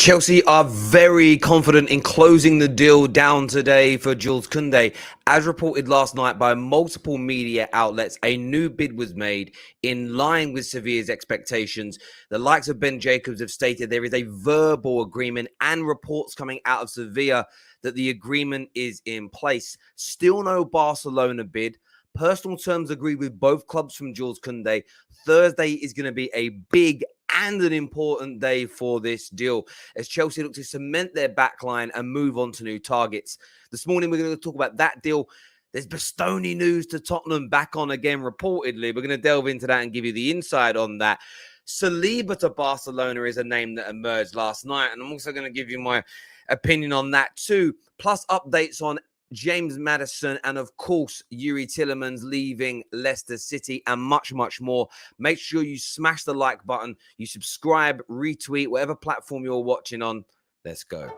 Chelsea are very confident in closing the deal down today for Jules Koundé. As reported last night by multiple media outlets, a new bid was made in line with Sevilla's expectations. The likes of Ben Jacobs have stated there is a verbal agreement and reports coming out of Sevilla that the agreement is in place. Still no Barcelona bid. Personal terms agreed with both clubs from Jules Koundé. Thursday is going to be a big and an important day for this deal as Chelsea look to cement their backline and move on to new targets. This morning, we're going to talk about that deal. There's Bastoni news to Tottenham back on again, reportedly. We're going to delve into that and give you the inside on that. Saliba to Barcelona is a name that emerged last night, and I'm also going to give you my opinion on that too. Plus updates on James Maddison and, of course, Tielemans leaving Leicester City and much, much more. Make sure you smash the like button, you subscribe, retweet, whatever platform you're watching on. Let's go.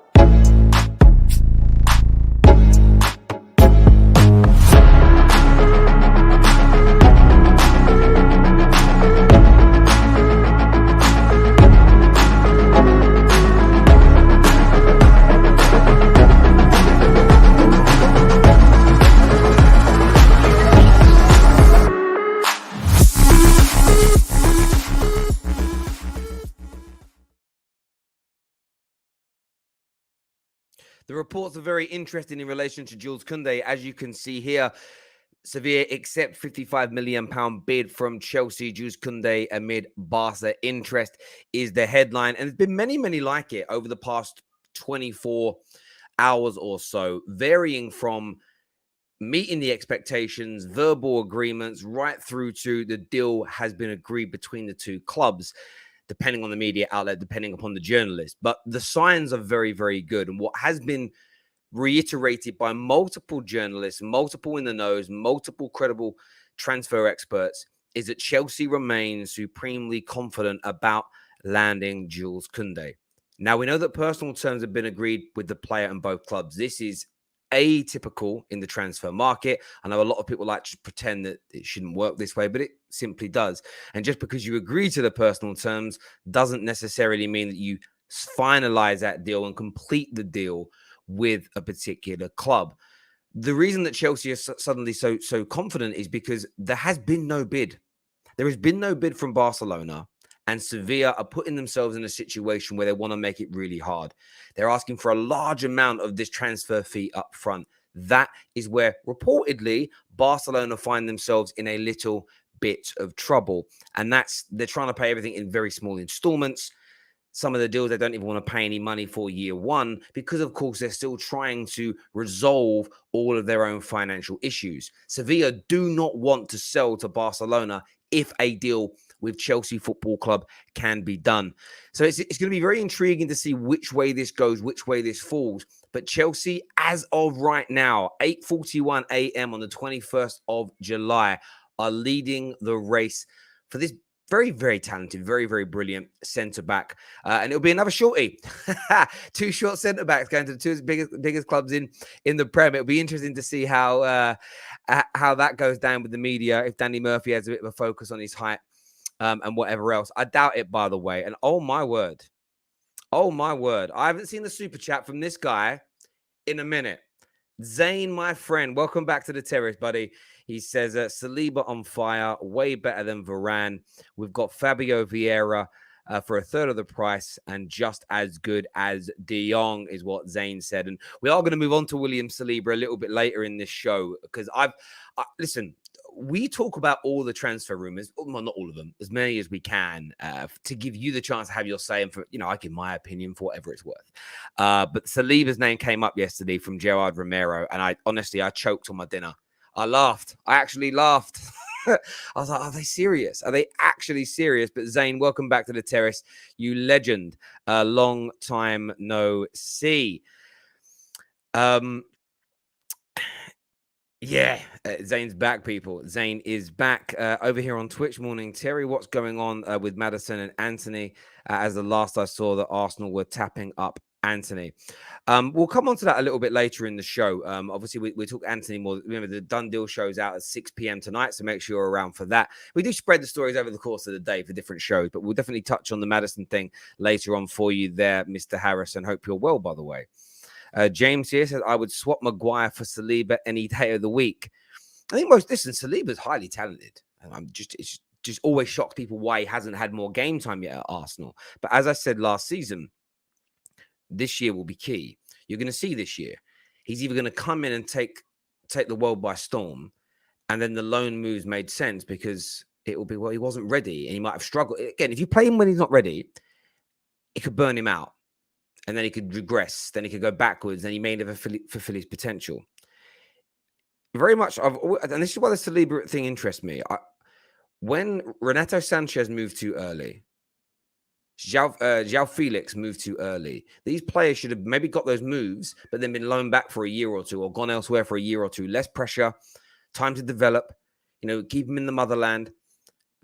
The reports are very interesting in relation to Jules Koundé. As you can see here, Sevilla accept £55 million bid from Chelsea. Jules Koundé amid Barca interest is the headline. And there's been many, many like it over the past 24 hours or so, varying from meeting the expectations, verbal agreements, right through to the deal has been agreed between the two clubs, depending on the media outlet, depending upon the journalist. But the signs are very, very good. And what has been reiterated by multiple journalists, multiple in the knows, multiple credible transfer experts, is that Chelsea remains supremely confident about landing Jules Koundé. Now, we know that personal terms have been agreed with the player and both clubs. This is atypical in the transfer market. I know a lot of people like to pretend that it shouldn't work this way, but it simply does. And just because you agree to the personal terms doesn't necessarily mean that you finalize that deal and complete the deal with a particular club. The reason that Chelsea is suddenly so confident is because there has been no bid. There has been no bid from Barcelona. And Sevilla are putting themselves in a situation where they want to make it really hard. They're asking for a large amount of this transfer fee up front. That is where, reportedly, Barcelona find themselves in a little bit of trouble. And they're trying to pay everything in very small installments. Some of the deals they don't even want to pay any money for year one because, of course, they're still trying to resolve all of their own financial issues. Sevilla do not want to sell to Barcelona if a deal with Chelsea Football Club can be done. So it's going to be very intriguing to see which way this goes, which way this falls. But Chelsea, as of right now, 8:41 a.m. on the 21st of July, are leading the race for this very, very talented, very, very brilliant centre-back. And it'll be another shorty. Two short centre-backs going to the two biggest clubs in the Prem. It'll be interesting to see how that goes down with the media, if Danny Murphy has a bit of a focus on his height and whatever else. I doubt it, by the way. And oh my word, I haven't seen the super chat from this guy in a minute. Zane, my friend, welcome back to the Terrace, buddy. He says, Saliba on fire, way better than Varane. We've got Fabio Vieira for a third of the price and just as good as De Jong is what Zane said. And we are going to move on to William Saliba a little bit later in this show because listen, we talk about all the transfer rumors, well, not all of them, as many as we can, to give you the chance to have your say and for, I give my opinion for whatever it's worth. But Saliba's name came up yesterday from Gerard Romero, and I choked on my dinner. I laughed. I actually laughed. I was like, are they serious? Are they actually serious? But Zane, welcome back to the Terrace. You legend. Long time no see. Yeah, Zane's back, people. Zane is back over here on Twitch. Morning, Terry. What's going on with Maddison and Anthony? As the last I saw, that Arsenal were tapping up Antony. We'll come on to that a little bit later in the show. Obviously, we talk Antony more. Remember, the Done Deal show's out at 6 p.m. tonight, so make sure you're around for that. We do spread the stories over the course of the day for different shows, but we'll definitely touch on the Maddison thing later on for you there, Mr. Harris, and hope you're well, by the way. James here says, I would swap Maguire for Saliba any day of the week. I think Saliba's highly talented. And it's just always shocks people why he hasn't had more game time yet at Arsenal. But as I said last season, this year will be key. You're going to see this year, he's either going to come in and take the world by storm, and then the loan moves made sense because it will be, well, he wasn't ready and he might have struggled. Again, if you play him when he's not ready, it could burn him out. And then he could regress. Then he could go backwards. Then he may never fulfill his potential. Very much, and this is why the Saliba thing interests me. When Renato Sanchez moved too early, João Felix moved too early. These players should have maybe got those moves, but then been loaned back for a year or two or gone elsewhere for a year or two. Less pressure, time to develop, keep them in the motherland,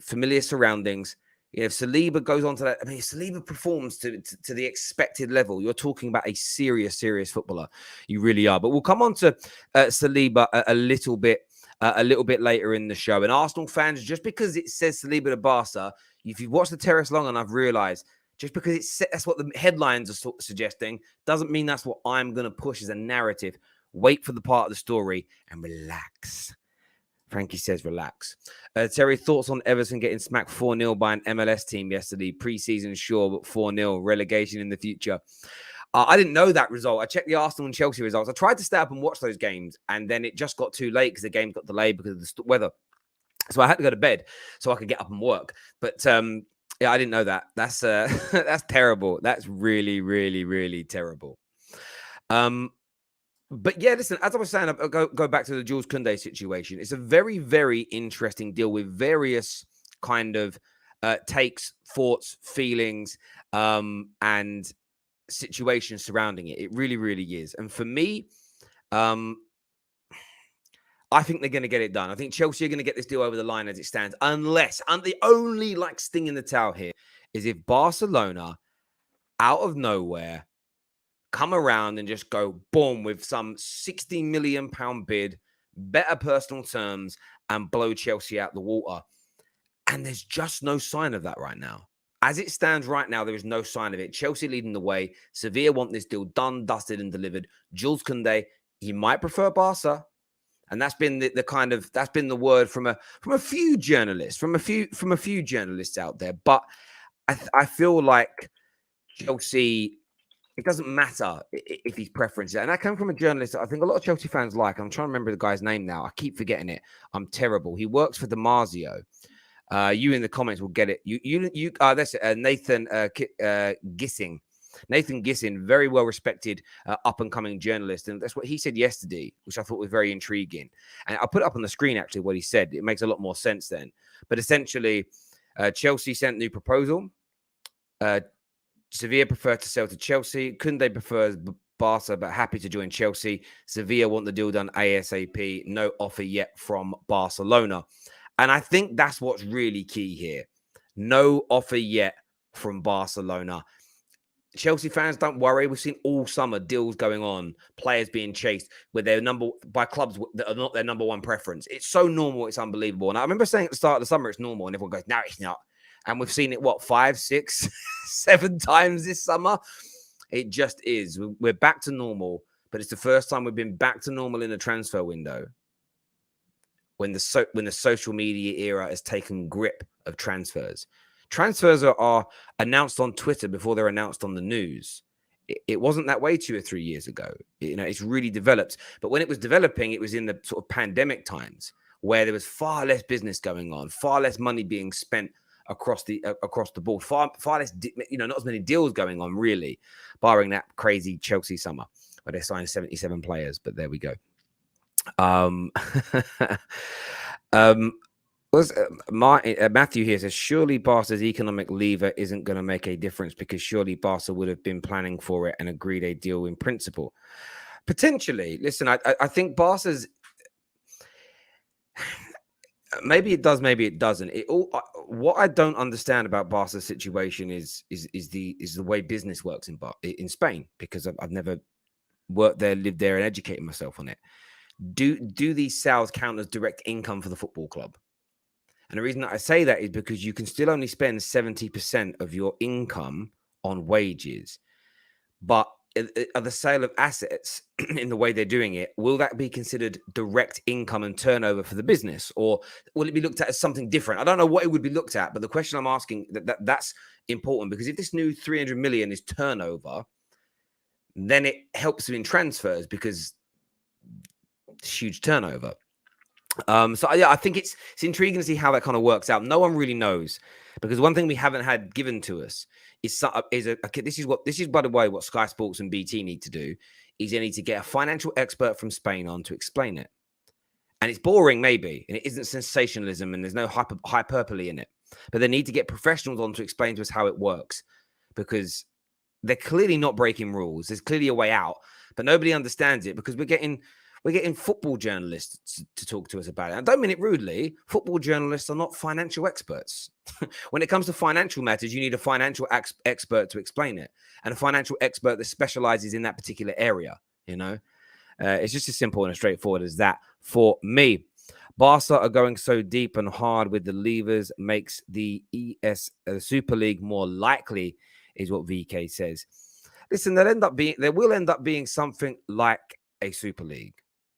familiar surroundings. If Saliba goes on to that, if Saliba performs to the expected level, you're talking about a serious footballer. You really are. But we'll come on to Saliba a little bit later in the show. And Arsenal fans, just because it says Saliba to Barca, if you've watched the Terrace long enough, realize just because that's what the headlines are suggesting, doesn't mean that's what I'm going to push as a narrative. Wait for the part of the story and relax. Frankie says, relax. Terry, thoughts on Everton getting smacked 4-0 by an MLS team yesterday? Pre-season, sure, but 4-0. Relegation in the future. I didn't know that result. I checked the Arsenal and Chelsea results. I tried to stay up and watch those games, and then it just got too late because the game got delayed because of the weather. So I had to go to bed so I could get up and work. But yeah, I didn't know that. That's that's terrible. That's really, really, really terrible. But yeah, listen, as I was saying, I'll go back to the Jules Koundé situation. It's a very, very interesting deal with various kind of takes, thoughts, feelings, and situations surrounding it. It really, really is. And for me, I think they're going to get it done. I think Chelsea are going to get this deal over the line as it stands, unless, and the only sting in the towel here is if Barcelona, out of nowhere, come around and just go boom with some £60 million bid, better personal terms, and blow Chelsea out the water. And there's just no sign of that right now. As it stands right now, there is no sign of it. Chelsea leading the way. Sevilla want this deal done, dusted, and delivered. Jules Koundé, he might prefer Barca. And that's been that's been the word from a few journalists, from a few journalists out there. But I feel like Chelsea, it doesn't matter if his preference is. And that came from a journalist that I think a lot of Chelsea fans like. I'm trying to remember the guy's name now. I keep forgetting it. I'm terrible. He works for Damasio. You in the comments will get it. That's Nathan Gissing. Nathan Gissing, very well respected, up and coming journalist, and that's what he said yesterday, which I thought was very intriguing. And I'll put it up on the screen actually what he said. It makes a lot more sense then. But essentially, Chelsea sent new proposal. Sevilla prefer to sell to Chelsea. Koundé prefers Barca, but happy to join Chelsea. Sevilla want the deal done ASAP. No offer yet from Barcelona. And I think that's what's really key here. No offer yet from Barcelona. Chelsea fans, don't worry. We've seen all summer deals going on, players being chased with by clubs that are not their number one preference. It's so normal. It's unbelievable. And I remember saying at the start of the summer, it's normal. And everyone goes, no, it's not. And we've seen it, 5, 6, 7 times this summer. It just is. We're back to normal, but it's the first time we've been back to normal in the transfer window when the social media era has taken grip of transfers. Transfers are announced on Twitter before they're announced on the news. It wasn't that way 2 or 3 years ago. It's really developed. But when it was developing, it was in the sort of pandemic times where there was far less business going on, far less money being spent across the board, far less, not as many deals going on, really, barring that crazy Chelsea summer where they signed 77 players. But there we go. Matthew here says, surely Barca's economic lever isn't going to make a difference because surely Barca would have been planning for it and agreed a deal in principle. Potentially. Listen, I think Barca's... Maybe it does, maybe it doesn't. What I don't understand about Barca's situation is the way business works in Spain, because I've never worked there, lived there, and educated myself on it. Do these sales count as direct income for the football club? And the reason that I say that is because you can still only spend 70% of your income on wages. But the sale of assets, in the way they're doing it, will that be considered direct income and turnover for the business? Or will it be looked at as something different? I don't know what it would be looked at, but the question I'm asking, that's important, because if this new 300 million is turnover, then it helps you in transfers because it's huge turnover. So yeah, I think it's intriguing to see how that kind of works out. No one really knows, because one thing we haven't had given to us is this is by the way what Sky Sports and BT need to do is they need to get a financial expert from Spain on to explain it. And it's boring maybe, and it isn't sensationalism, and there's no hyperbole in it. But they need to get professionals on to explain to us how it works, because they're clearly not breaking rules. There's clearly a way out, but nobody understands it, because we're getting football journalists to talk to us about it. I don't mean it rudely. Football journalists are not financial experts. When it comes to financial matters, you need a financial expert to explain it, and a financial expert that specializes in that particular area. It's just as simple and as straightforward as that for me. Barca are going so deep and hard with the levers makes the Super League more likely, is what VK says. Listen, there will end up being something like a Super League.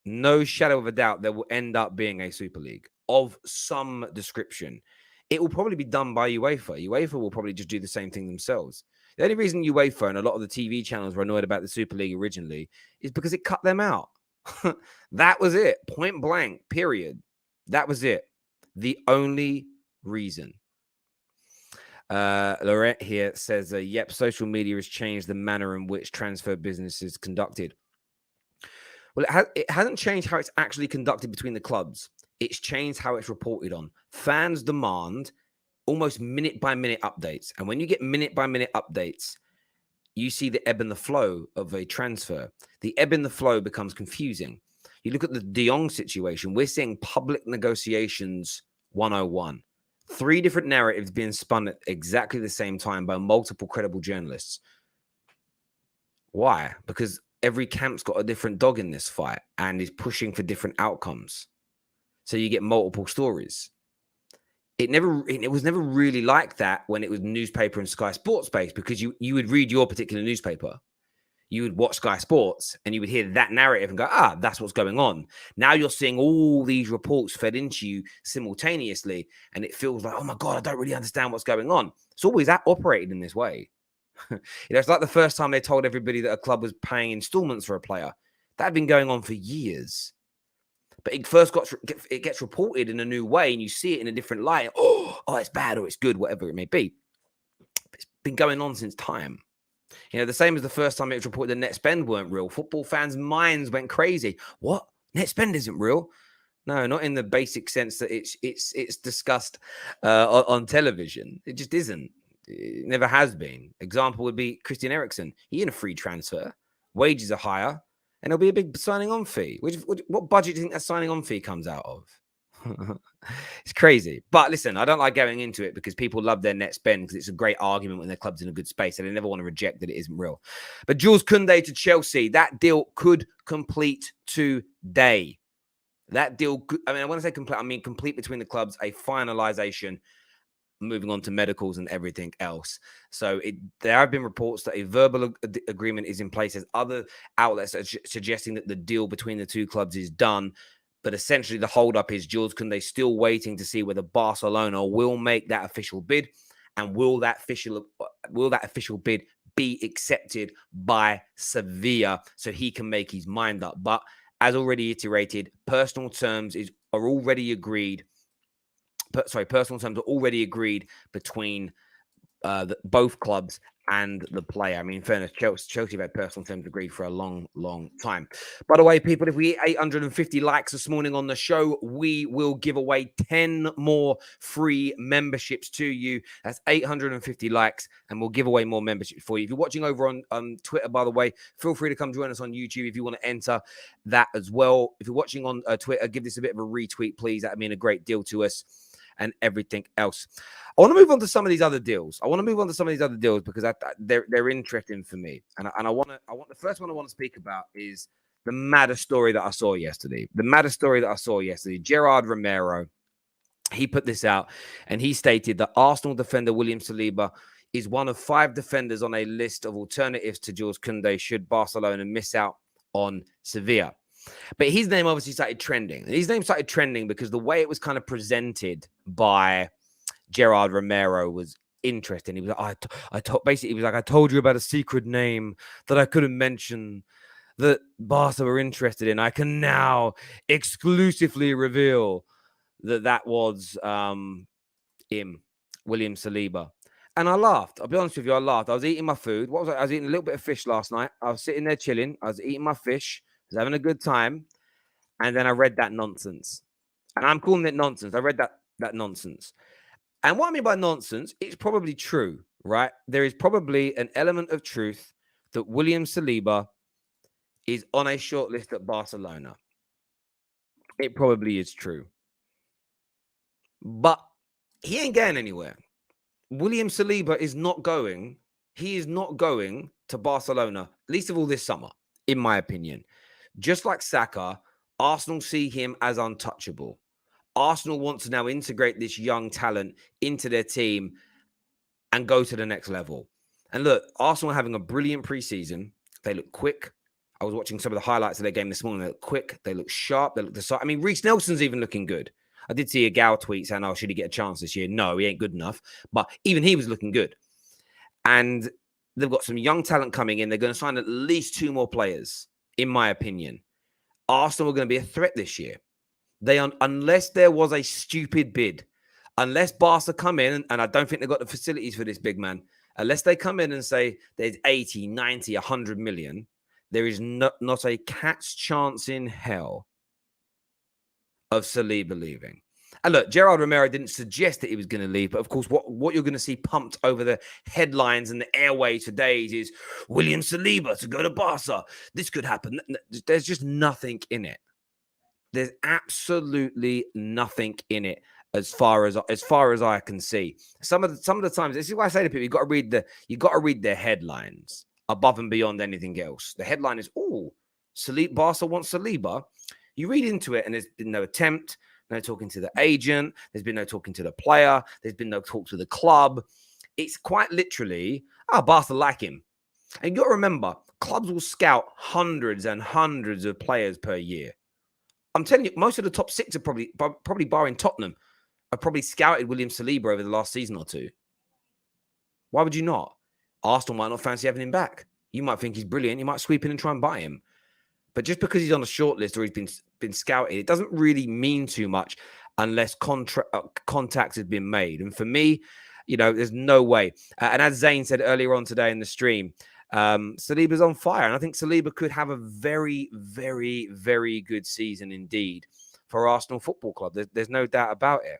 No shadow of a doubt, there will end up being a Super League of some description. It will probably be done by UEFA. UEFA will probably just do the same thing themselves. The only reason UEFA and a lot of the TV channels were annoyed about the Super League originally is because it cut them out. That was it. Point blank, period. That was it. The only reason. Lorette here says, yep, social media has changed the manner in which transfer business is conducted. Well, it hasn't changed how it's actually conducted between the clubs. It's changed how it's reported on. Fans demand almost minute-by-minute updates. And when you get minute-by-minute updates, you see the ebb and the flow of a transfer. The ebb and the flow becomes confusing. You look at the De Jong situation. We're seeing public negotiations 101. 3 different narratives being spun at exactly the same time by multiple credible journalists. Why? Because every camp's got a different dog in this fight and is pushing for different outcomes. So you get multiple stories. It was never really like that when it was newspaper and Sky Sports based, because you would read your particular newspaper, you would watch Sky Sports, and you would hear that narrative and go, that's what's going on. Now you're seeing all these reports fed into you simultaneously, and it feels like, oh my God, I don't really understand what's going on. It's always operated in this way. It's like the first time they told everybody that a club was paying installments for a player. That had been going on for years. But it gets reported in a new way, and you see it in a different light. Oh, it's bad or it's good, whatever it may be. It's been going on since time. The same as the first time it was reported that net spend weren't real. Football fans' minds went crazy. What? Net spend isn't real? No, not in the basic sense that it's discussed on television. It just isn't. It never has been. Example would be Christian Eriksen. He in a free transfer. Wages are higher. And there'll be a big signing on fee. What budget do you think that signing on fee comes out of? It's crazy. But listen, I don't like going into it because people love their net spend because it's a great argument when their club's in a good space and they never want to reject that it isn't real. But Jules Koundé to Chelsea, that deal could complete today. That deal, I want to say complete, I mean complete between the clubs, a finalization, moving on to medicals and everything else. So there have been reports that a verbal agreement is in place. There's other outlets suggesting that the deal between the two clubs is done. But essentially the holdup is Jules Koundé still waiting to see whether Barcelona will make that official bid, and will that official bid be accepted by Sevilla so he can make his mind up. But as already iterated, personal terms are already agreed. Personal terms are already agreed between both clubs and the player. I mean, in fairness, Chelsea have had personal terms agreed for a long, long time. By the way, people, if we hit 850 likes this morning on the show, we will give away 10 more free memberships to you. That's 850 likes, and we'll give away more memberships for you. If you're watching over on Twitter, by the way, feel free to come join us on YouTube if you want to enter that as well. If you're watching on Twitter, give this a bit of a retweet, please. That would mean a great deal to us. And everything else. I want to move on to some of these other deals. Because they're interesting for me. And I want the first one I want to speak about is the maddest story that I saw yesterday. Gerard Romero, he put this out and he stated that Arsenal defender William Saliba is one of 5 defenders on a list of alternatives to Jules Kounde should Barcelona miss out on Sevilla. But his name obviously started trending. His name started trending because the way it was kind of presented by Gerard Romero was interesting. He was like, I told you about a secret name that I couldn't mention that Barca were interested in. I can now exclusively reveal that was him, William Saliba. And I laughed. I'll be honest with you, I laughed. I was eating my food. I was eating a little bit of fish last night. I was sitting there chilling. I was eating my fish. I was having a good time. And then I read that nonsense. And I'm calling it nonsense. I read that nonsense. And what I mean by nonsense, it's probably true, right? There is probably an element of truth that William Saliba is on a short list at Barcelona. It probably is true. But he ain't going anywhere. William Saliba is not going. He is not going to Barcelona, least of all this summer, in my opinion. Just like Saka, Arsenal see him as untouchable. Arsenal want to now integrate this young talent into their team and go to the next level. And look, Arsenal are having a brilliant preseason. They look quick. I was watching some of the highlights of their game this morning. They look quick. They look sharp. They look decisive. I mean, Reece Nelson's even looking good. I did see a Gal tweet saying, should he get a chance this year? No, he ain't good enough. But even he was looking good. And they've got some young talent coming in. They're going to sign at least 2 more players, in my opinion. Arsenal are going to be a threat this year. Unless there was a stupid bid, unless Barca come in, and I don't think they've got the facilities for this big man, unless they come in and say there's 80, 90, 100 million, there is not a cat's chance in hell of Saliba leaving. And look, Gerard Romero didn't suggest that he was going to leave, but of course, what you're going to see pumped over the headlines and the airways for days is William Saliba to go to Barca. This could happen. There's just nothing in it. There's absolutely nothing in it as far as I can see. Some of the times, this is why I say to people, you got to read their headlines above and beyond anything else. The headline is, Barca wants Saliba. You read into it, and there's been no attempt, no talking to the agent. There's been no talking to the player. There's been no talk to the club. It's quite literally, Barca like him. And you got to remember, clubs will scout hundreds and hundreds of players per year. I'm telling you, most of the top 6 are probably barring Tottenham, have probably scouted William Saliba over the last season or 2. Why would you not? Arsenal might not fancy having him back. You might think he's brilliant. You might sweep in and try and buy him. But just because he's on a short list or he's been scouted, it doesn't really mean too much unless contact has been made. And for me, there's no way. And as Zayn said earlier on today in the stream, Saliba's on fire. And I think Saliba could have a very, very, very good season indeed for Arsenal Football Club. There's no doubt about it.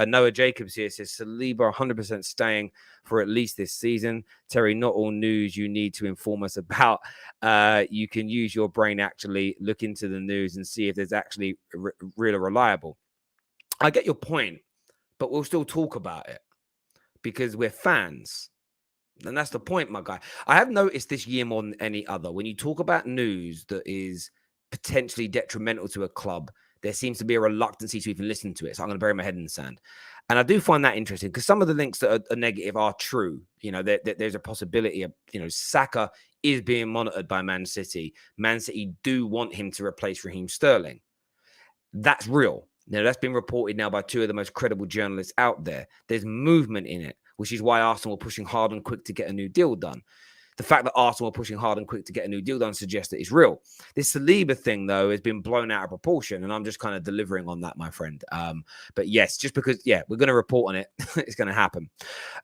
Noah Jacobs here says Saliba 100% staying for at least this season. Terry, not all news you need to inform us about. You can use your brain, actually look into the news and see if there's actually real or reliable. I get your point, but we'll still talk about it because we're fans. And that's the point, my guy. I have noticed this year more than any other, when you talk about news that is potentially detrimental to a club, there seems to be a reluctancy to even listen to it. So I'm going to bury my head in the sand. And I do find that interesting because some of the links that are negative are true. There's a possibility of, Saka is being monitored by Man City. Man City do want him to replace Raheem Sterling. That's real. That's been reported now by 2 of the most credible journalists out there. There's movement in it, which is why Arsenal are pushing hard and quick to get a new deal done. The fact that Arsenal are pushing hard and quick to get a new deal done suggests that it's real. This Saliba thing, though, has been blown out of proportion, and I'm just kind of delivering on that, my friend. But yes, just because, we're going to report on it, it's going to happen.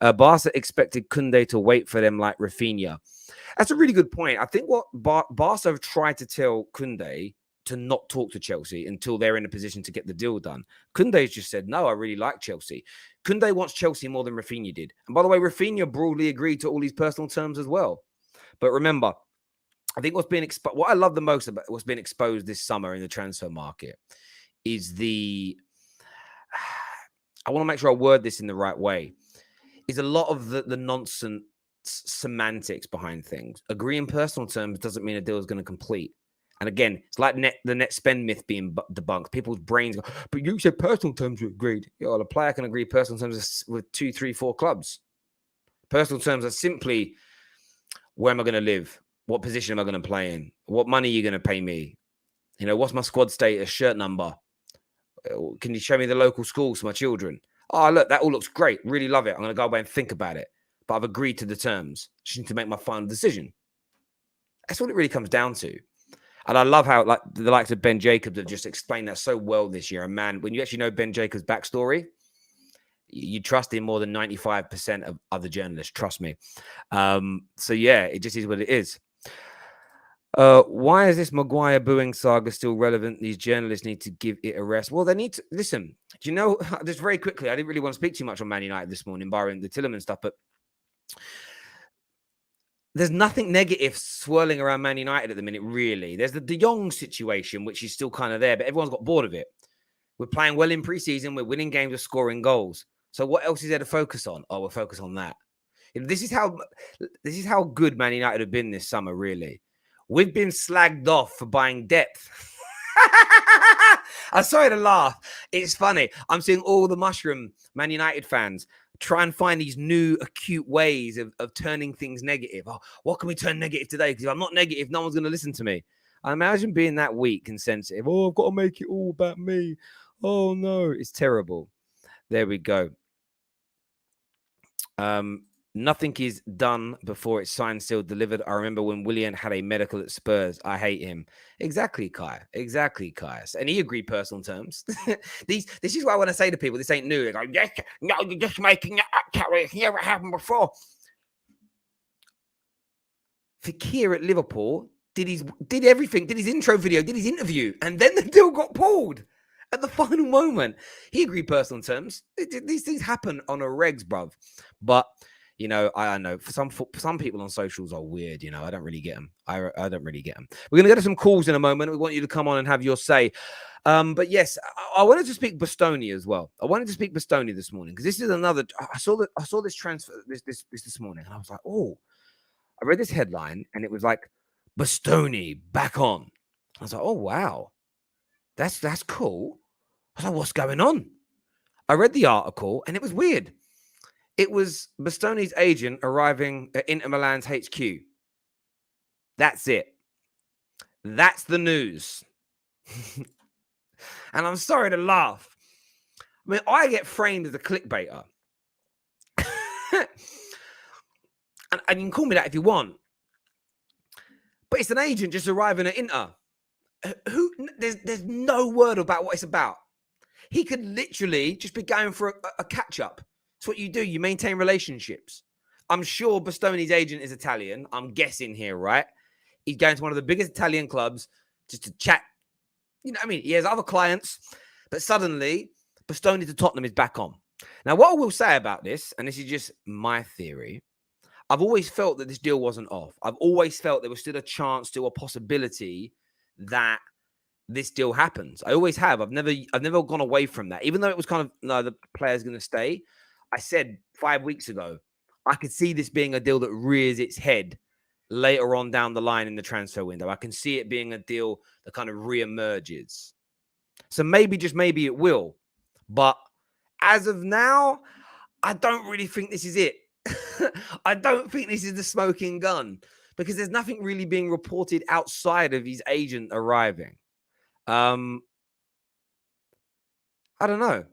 Barca expected Kounde to wait for them like Rafinha. That's a really good point. I think what Barca have tried to tell Kounde to not talk to Chelsea until they're in a position to get the deal done. Kounde's just said, no, I really like Chelsea. Kounde wants Chelsea more than Rafinha did. And by the way, Rafinha broadly agreed to all these personal terms as well. But remember, I think what I love the most about what's been exposed this summer in the transfer market is I want to make sure I word this in the right way, is a lot of the nonsense semantics behind things. Agreeing personal terms doesn't mean a deal is going to complete. And again, it's like the net spend myth being debunked. People's brains go, but you said personal terms were agreed. Well, a player can agree personal terms with 2, 3, 4 clubs. Personal terms are simply, where am I going to live? What position am I going to play in? What money are you going to pay me? What's my squad status, shirt number? Can you show me the local schools for my children? Oh, look, that all looks great. Really love it. I'm going to go away and think about it. But I've agreed to the terms. Just need to make my final decision. That's what it really comes down to. And I love how the likes of Ben Jacobs have just explained that so well this year. And man, when you actually know Ben Jacobs' backstory, you trust him more than 95% of other journalists. Trust me. So yeah, it just is what it is. Why is this Maguire booing saga still relevant? These journalists need to give it a rest. Well, they need to listen. Do you know, just very quickly, I didn't really want to speak too much on Man United this morning, barring the Tielemans stuff, but there's nothing negative swirling around Man United at the minute, really. There's the De Jong situation, which is still kind of there, but everyone's got bored of it. We're playing well in preseason. We're winning games. We're scoring goals. So what else is there to focus on? Oh, we'll focus on that. This is how good Man United have been this summer, really. We've been slagged off for buying depth. I'm sorry to laugh. It's funny. I'm seeing all the mushroom Man United fans try and find these new acute ways of turning things negative. Oh, what can we turn negative today? Because if I'm not negative, no one's going to listen to me. I imagine being that weak and sensitive. Oh, I've got to make it all about me. Oh, no. It's terrible. There we go. Nothing is done before it's signed, sealed, delivered. I remember when Willian had a medical at Spurs. I hate him. Exactly, Kai. Exactly, Kai. And he agreed personal terms. This is what I want to say to people. This ain't new. They go, yes, no, you're just making it up, Terrace. It's never happened before. Fekir at Liverpool did everything, did his intro video, did his interview, and then the deal got pulled at the final moment. He agreed personal terms. These things happen on a regs, bruv. But I know for some people on socials are weird. I don't really get them. I don't really get them. We're going to go to some calls in a moment. We want you to come on and have your say. But yes, I wanted to speak Bastoni as well. I wanted to speak Bastoni this morning because this is another. I saw this transfer this morning, and I was like, oh. I read this headline, and it was like Bastoni back on. I was like, oh wow, that's cool. I was like, what's going on? I read the article, and it was weird. It was Bastoni's agent arriving at Inter Milan's HQ. That's it. That's the news. And I'm sorry to laugh. I mean, I get framed as a clickbaiter. and you can call me that if you want. But it's an agent just arriving at Inter. There's no word about what it's about. He could literally just be going for a catch-up. It's what you do. You maintain relationships. I'm sure Bastoni's agent is Italian. I'm guessing here, right? He's going to one of the biggest Italian clubs just to chat. You know what I mean? He has other clients. But suddenly, Bastoni to Tottenham is back on. Now, what I will say about this, and this is just my theory, I've always felt that this deal wasn't off. I've always felt there was still a chance, still a possibility that this deal happens. I always have. I've never gone away from that. Even though it was kind of, no, the player's going to stay. I said 5 weeks ago, I could see this being a deal that rears its head later on down the line in the transfer window. I can see it being a deal that kind of reemerges. So maybe, just maybe it will. But as of now, I don't really think this is it. I don't think this is the smoking gun because there's nothing really being reported outside of his agent arriving. I don't know.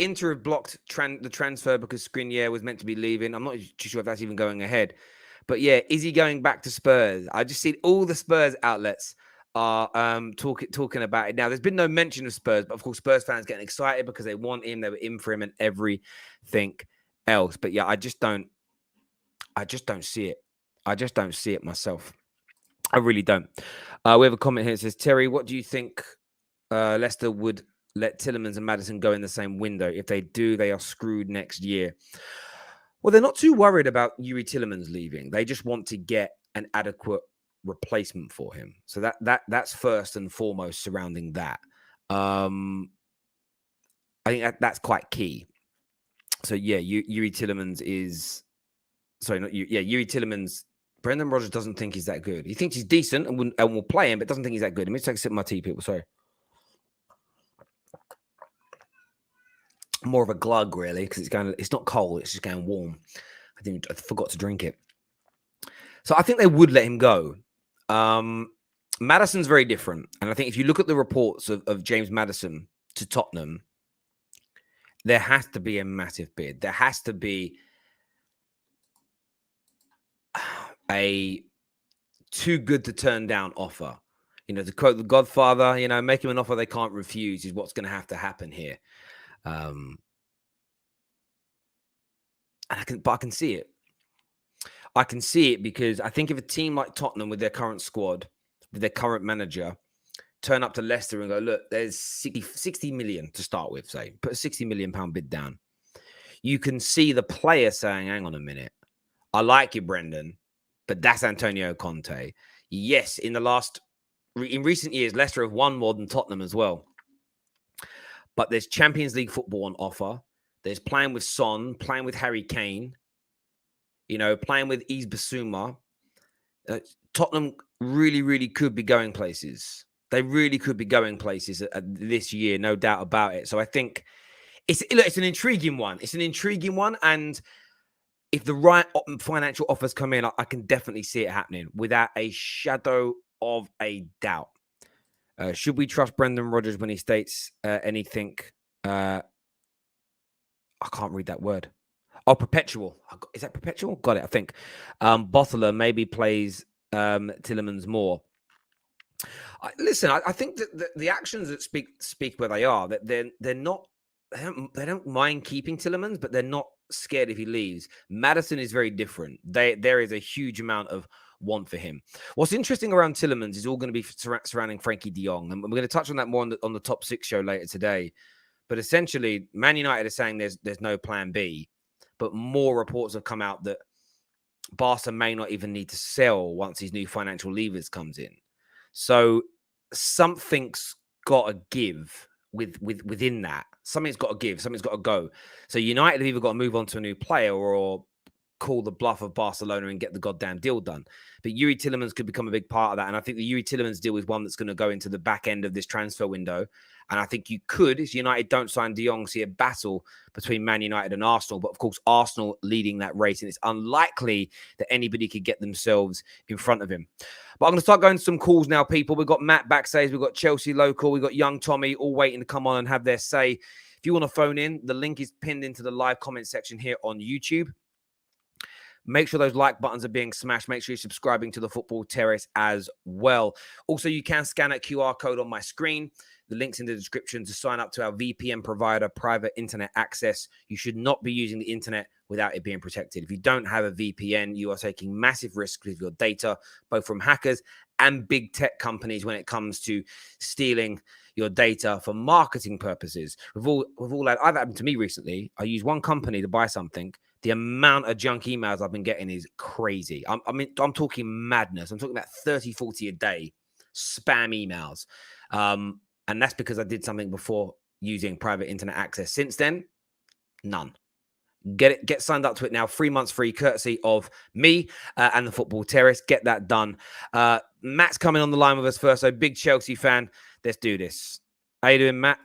Inter have blocked the transfer because Skriniar was meant to be leaving. I'm not too sure if that's even going ahead. But yeah, is he going back to Spurs? I just see all the Spurs outlets are talking about it now. There's been no mention of Spurs, but of course Spurs fans getting excited because they want him. They were in for him and everything else. But yeah, I just don't see it. I just don't see it myself. I really don't. We have a comment here that says, Terry, what do you think Leicester would let Tielemans and Maddison go in the same window? If they do, they are screwed next year. Well, they're not too worried about Youri Tielemans leaving. They just want to get an adequate replacement for him. So that's first and foremost surrounding that. I think that's quite key. So yeah, Youri Tielemans is... Sorry, not you. Yeah, Youri Tielemans... Brendan Rodgers doesn't think he's that good. He thinks he's decent and will play him, but doesn't think he's that good. Let me take a sip of my tea, people. Sorry. More of a glug, really, because it's not cold. It's just going warm. I forgot to drink it. So I think they would let him go. Maddison's very different. And I think if you look at the reports of James Maddison to Tottenham, there has to be a massive bid. There has to be a too good to turn down offer. You know, to quote The Godfather, you know, make him an offer they can't refuse is what's going to have to happen here. And I can see it. I can see it because I think if a team like Tottenham with their current squad, with their current manager, turn up to Leicester and go, look, there's 60 million to start with, say, put a 60 million pound bid down. You can see the player saying, hang on a minute, I like you, Brendan, but that's Antonio Conte. Yes, in recent years, Leicester have won more than Tottenham as well. But there's Champions League football on offer. There's playing with Son, playing with Harry Kane, you know, playing with Yves Bissouma. Tottenham really, really could be going places. They really could be going places this year, no doubt about it. So I think it's an intriguing one. It's an intriguing one. And if the right financial offers come in, I can definitely see it happening without a shadow of a doubt. Should we trust Brendan Rodgers when he states anything? I can't read that word. Oh, perpetual. Is that perpetual? Got it, I think. Bottler maybe plays Tielemans more. I think that the actions that speak where they are, that they don't mind keeping Tielemans, but they're not scared if he leaves. Maddison is very different. There is a huge amount of want for him. What's interesting around Tielemans is all going to be surrounding Frenkie de Jong, and we're going to touch on that more on the Top 6 show later today. But essentially, Man United are saying there's no plan B, but more reports have come out that Barca may not even need to sell once his new financial levers comes in. So something's got to give within that. Something's got to give. Something's got to go. So United have either got to move on to a new player or call the bluff of Barcelona and get the goddamn deal done. But Youri Tielemans could become a big part of that. And I think the Youri Tielemans deal is one that's going to go into the back end of this transfer window. And I think you could, if United don't sign De Jong, see a battle between Man United and Arsenal. But of course, Arsenal leading that race. And it's unlikely that anybody could get themselves in front of him. But I'm going to start going to some calls now, people. We've got Matt backstage. We've got Chelsea local. We've got young Tommy all waiting to come on and have their say. If you want to phone in, the link is pinned into the live comment section here on YouTube. Make sure those like buttons are being smashed. Make sure you're subscribing to the Football Terrace as well. Also, you can scan that QR code on my screen. The link's in the description to sign up to our VPN provider, private internet access. You should not be using the internet without it being protected. If you don't have a VPN, you are taking massive risks with your data, both from hackers and big tech companies when it comes to stealing your data for marketing purposes. With all that, I've happened to me recently. I used one company to buy something. The amount of junk emails I've been getting is crazy. I'm talking madness. I'm talking about 30, 40 a day, spam emails. And that's because I did something before using private internet access. Since then, none. Get signed up to it now. 3 months free, courtesy of me and the Football Terrace. Get that done. Matt's coming on the line with us first. So big Chelsea fan. Let's do this. How you doing, Matt?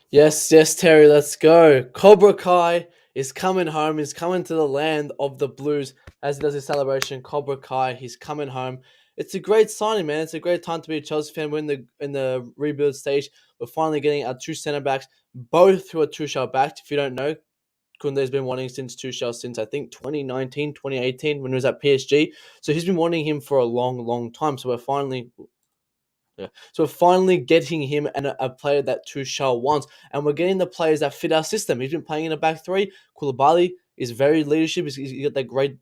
Yes, Terry. Let's go. Cobra Kai is coming home. He's coming to the land of the Blues as he does his celebration. Cobra Kai, he's coming home. it's a great signing, man. It's a great time to be a Chelsea fan. We're in the rebuild stage. We're finally getting our two centre backs, both who are Tuchel backed. If you don't know, Kounde's been wanting Tuchel since I think 2019, 2018 when he was at PSG. So he's been wanting him for a long, long time. So we're finally getting him and a player that Tuchel wants. And we're getting the players that fit our system. He's been playing in a back three. Koulibaly is very leadership. He's got that great,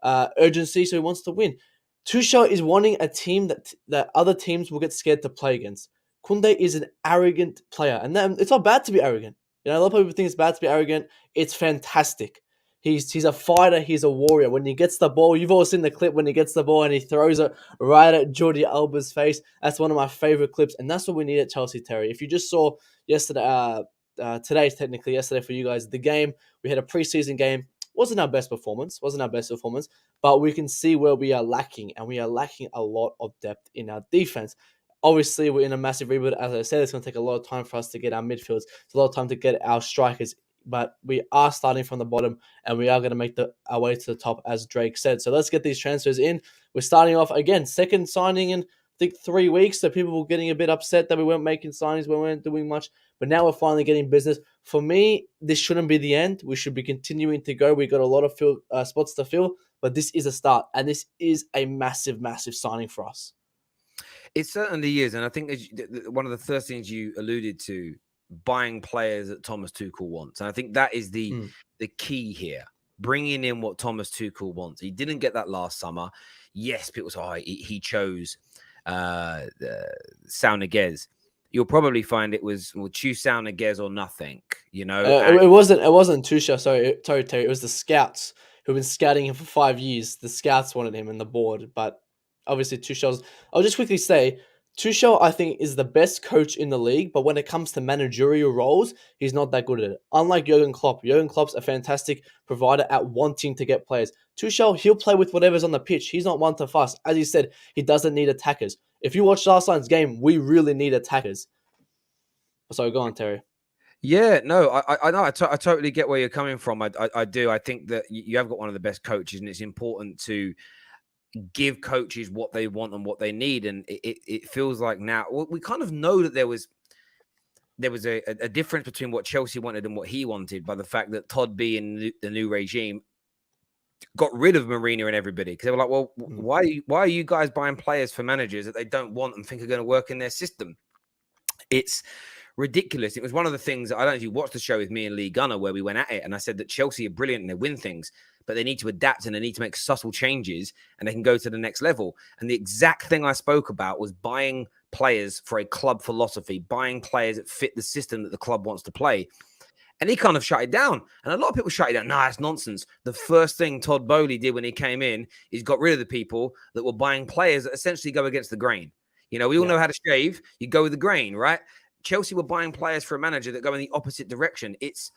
urgency. So he wants to win. Tuchel is wanting a team that other teams will get scared to play against. Kounde is an arrogant player. And it's not bad to be arrogant. A lot of people think it's bad to be arrogant. It's fantastic. He's a fighter. He's a warrior. When he gets the ball, you've all seen the clip when he gets the ball and he throws it right at Jordi Alba's face. That's one of my favorite clips, and that's what we need at Chelsea, Terry. If you just saw yesterday, yesterday for you guys, the game, we had a preseason game. Wasn't our best performance, but we can see where we are lacking, and we are lacking a lot of depth in our defense. Obviously, we're in a massive rebuild. As I said, it's going to take a lot of time for us to get our midfields. It's a lot of time to get our strikers, but we are starting from the bottom, and we are going to make our way to the top, as Drake said. So let's get these transfers in. We're starting off, again, second signing in, I think, 3 weeks, so people were getting a bit upset that we weren't making signings, we weren't doing much, but now we're finally getting business. For me, this shouldn't be the end. We should be continuing to go. We got a lot of spots to fill, but this is a start, and this is a massive, massive signing for us. It certainly is, and I think one of the first things you alluded to, buying players that Thomas Tuchel wants, and I think that is the key here. Bringing in what Thomas Tuchel wants. He didn't get that last summer. Yes, people say he chose Saul Niguez. You'll probably find it was choose Saul Niguez or nothing. It wasn't Tuchel. Sorry, Terry. It was the scouts who've been scouting him for 5 years. The scouts wanted him in the board, but obviously Tuchel's. I'll just quickly say, Tuchel, I think, is the best coach in the league, but when it comes to managerial roles, he's not that good at it. Unlike Jurgen Klopp. Jurgen Klopp's a fantastic provider at wanting to get players. Tuchel, he'll play with whatever's on the pitch. He's not one to fuss. As he said, he doesn't need attackers. If you watch last night's game, we really need attackers. So go on, Terry. Yeah, no, I know. I totally get where you're coming from. I do. I think that you have got one of the best coaches, and it's important to give coaches what they want and what they need. And it feels like now we kind of know that there was a difference between what Chelsea wanted and what he wanted by the fact that Todd B and the new regime got rid of Mourinho and everybody, because they were like, well, why are you guys buying players for managers that they don't want and think are going to work in their system? It's ridiculous. It was one of the things that, I don't know if you watched the show with me and Lee Gunner, where we went at it, and I said that Chelsea are brilliant and they win things, but they need to adapt and they need to make subtle changes and they can go to the next level. And the exact thing I spoke about was buying players for a club philosophy, buying players that fit the system that the club wants to play. And he kind of shut it down. And a lot of people shut it down. Nah, it's nonsense. The first thing Todd Bowley did when he came in is got rid of the people that were buying players that essentially go against the grain. We all know how to shave. You go with the grain, right? Chelsea were buying players for a manager that go in the opposite direction. It's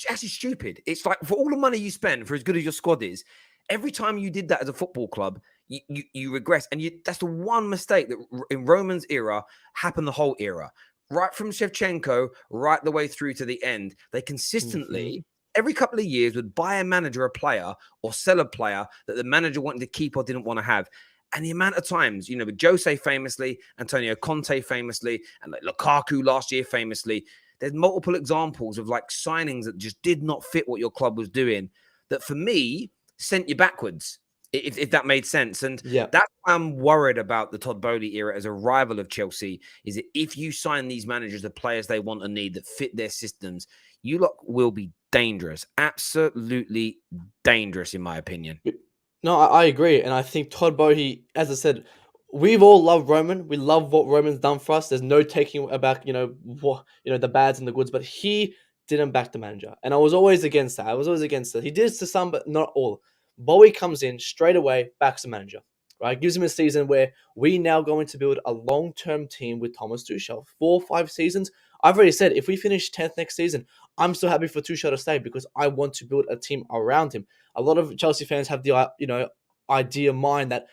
actually stupid. It's like, for all the money you spend, for as good as your squad is, every time you did that as a football club, you regress. And that's the one mistake that in Roman's era happened the whole era. Right from Shevchenko, right the way through to the end. They consistently, every couple of years, would buy a manager a player or sell a player that the manager wanted to keep or didn't want to have. And the amount of times, with Jose famously, Antonio Conte famously, and like Lukaku last year famously, there's multiple examples of like signings that just did not fit what your club was doing that, for me, sent you backwards, if that made sense. And that's why I'm worried about the Todd Bowley era as a rival of Chelsea, is that if you sign these managers, the players they want and need that fit their systems, you lot will be dangerous, absolutely dangerous, in my opinion. No, I agree. And I think Todd Bowley, as I said, we've all loved Roman. We love what Roman's done for us. There's no taking back, the bads and the goods, but he didn't back the manager. And I was always against that. He did it to some, but not all. Bowie comes in straight away, backs the manager, right? Gives him a season where we now going to build a long-term team with Thomas Tuchel. 4 or 5 seasons. I've already said, if we finish 10th next season, I'm still happy for Tuchel to stay because I want to build a team around him. A lot of Chelsea fans have the idea in mind that,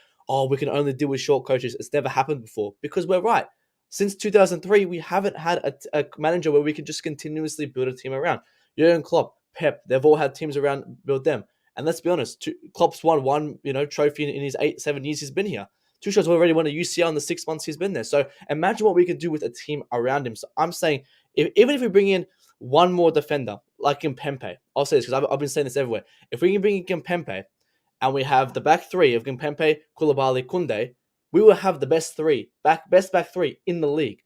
we can only deal with short coaches. It's never happened before, because we're right. Since 2003, we haven't had a manager where we can just continuously build a team around. Jurgen Klopp, Pep, they've all had teams around, build them. And let's be honest, Klopp's won one, trophy in his 7 years he's been here. Tuchel's already won a UCL in the 6 months he's been there. So imagine what we could do with a team around him. So I'm saying, even if we bring in one more defender, like Kimpembe, I'll say this because I've been saying this everywhere. If we can bring in Kimpembe and we have the back three of Kimpembe, Koulibaly, Kounde, we will have the best back three in the league.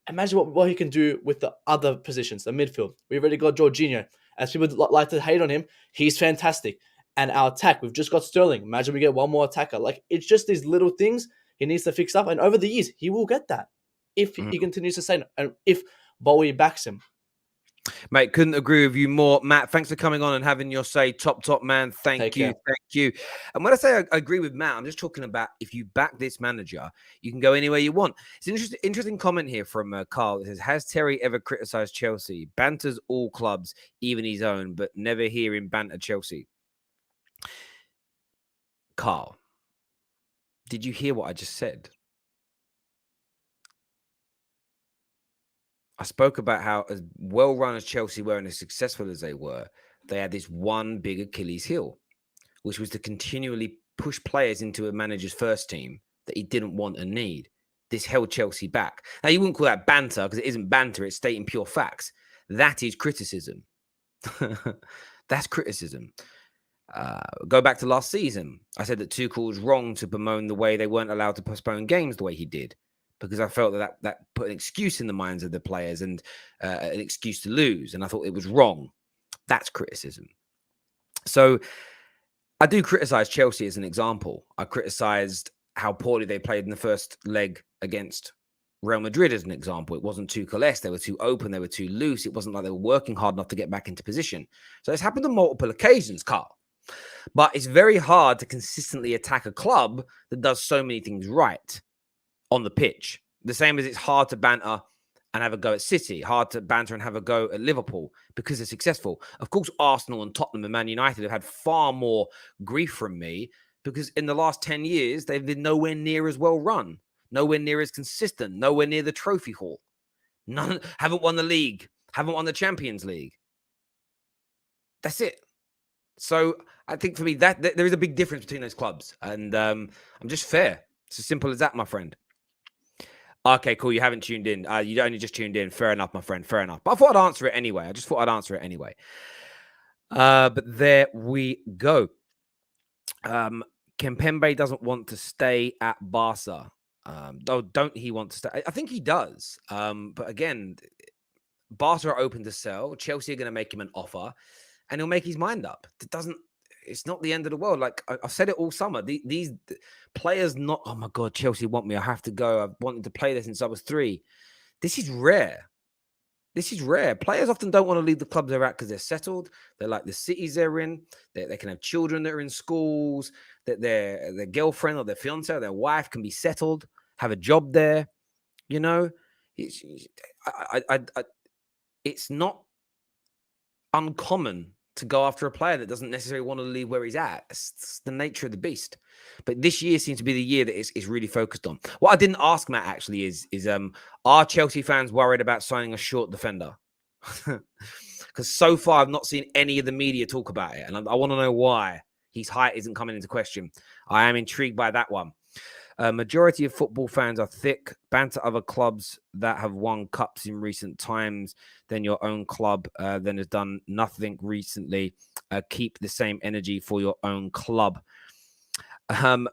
Imagine what he can do with the other positions, the midfield. We've already got Jorginho. As people like to hate on him, he's fantastic. And our attack, we've just got Sterling. Imagine we get one more attacker. Like, it's just these little things he needs to fix up. And over the years, he will get that if he continues to say, and if Bowie backs him. Mate, couldn't agree with you more. Matt, thanks for coming on and having your say. Top man. Thank you. And when I say I agree with Matt, I'm just talking about if you back this manager, you can go anywhere you want. It's an interesting comment here from Carl. It says, has Terry ever criticised Chelsea? Banters all clubs, even his own, but never hear him banter Chelsea. Carl, did you hear what I just said? I spoke about how as well run as Chelsea were and as successful as they were, they had this one big Achilles heel, which was to continually push players into a manager's first team that he didn't want and need. This held Chelsea back. Now, you wouldn't call that banter because it isn't banter. It's stating pure facts. That is criticism. That's criticism. Go back to last season. I said that Tuchel was wrong to bemoan the way they weren't allowed to postpone games the way he did, because I felt that put an excuse in the minds of the players and an excuse to lose. And I thought it was wrong. That's criticism. So I do criticize Chelsea as an example. I criticized how poorly they played in the first leg against Real Madrid as an example. It wasn't Tuchel-esque. They were too open. They were too loose. It wasn't like they were working hard enough to get back into position. So it's happened on multiple occasions, Carl. But it's very hard to consistently attack a club that does so many things right on the pitch. The same as it's hard to banter and have a go at City, hard to banter and have a go at Liverpool because they're successful. Of course, Arsenal and Tottenham and Man United have had far more grief from me because in the last 10 years, they've been nowhere near as well run, nowhere near as consistent, nowhere near the trophy haul. Haven't won the league, haven't won the Champions League. That's it. So I think for me, that there is a big difference between those clubs. And I'm just fair. It's as simple as that, my friend. Okay, cool. You haven't tuned in. You only just tuned in. Fair enough, my friend. Fair enough. But I thought I'd answer it anyway. I just thought I'd answer it anyway. But there we go. Kimpembe doesn't want to stay at Barca. Don't he want to stay? I think he does. But again, Barca are open to sell. Chelsea are going to make him an offer. And he'll make his mind up. It's not the end of the world. Like I've said it all summer. These players not, oh my God, Chelsea want me. I have to go. I've wanted to play there since I was 3. This is rare. Players often don't want to leave the clubs they're at because they're settled. They're like the cities they're in. They can have children that are in schools. That their girlfriend or their fiance or their wife can be settled, have a job there. You know, it's not uncommon to go after a player that doesn't necessarily want to leave where he's at. It's the nature of the beast. But this year seems to be the year that it's really focused on. What I didn't ask Matt actually is are Chelsea fans worried about signing a short defender? Because so far I've not seen any of the media talk about it. And I want to know why his height isn't coming into question. I am intrigued by that one. Majority of football fans are thick, banter other clubs that have won cups in recent times than your own club, then has done nothing recently. Keep the same energy for your own club.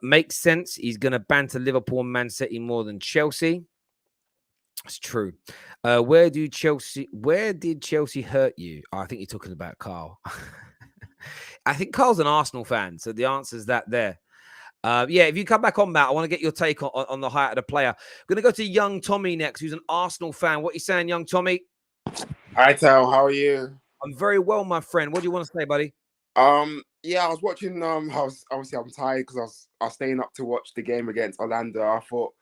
Makes sense. He's going to banter Liverpool and Man City more than Chelsea. It's true. Where did Chelsea hurt you? Oh, I think you're talking about Carl. I think Carl's an Arsenal fan, so the answer is that there. If you come back on, Matt, I want to get your take on the height of the player. I'm going to go to young Tommy next, who's an Arsenal fan. What are you saying, young Tommy? Hi, Tal. How are you? I'm very well, my friend. What do you want to say, buddy? I was watching. I'm tired because I was staying up to watch the game against Orlando. I thought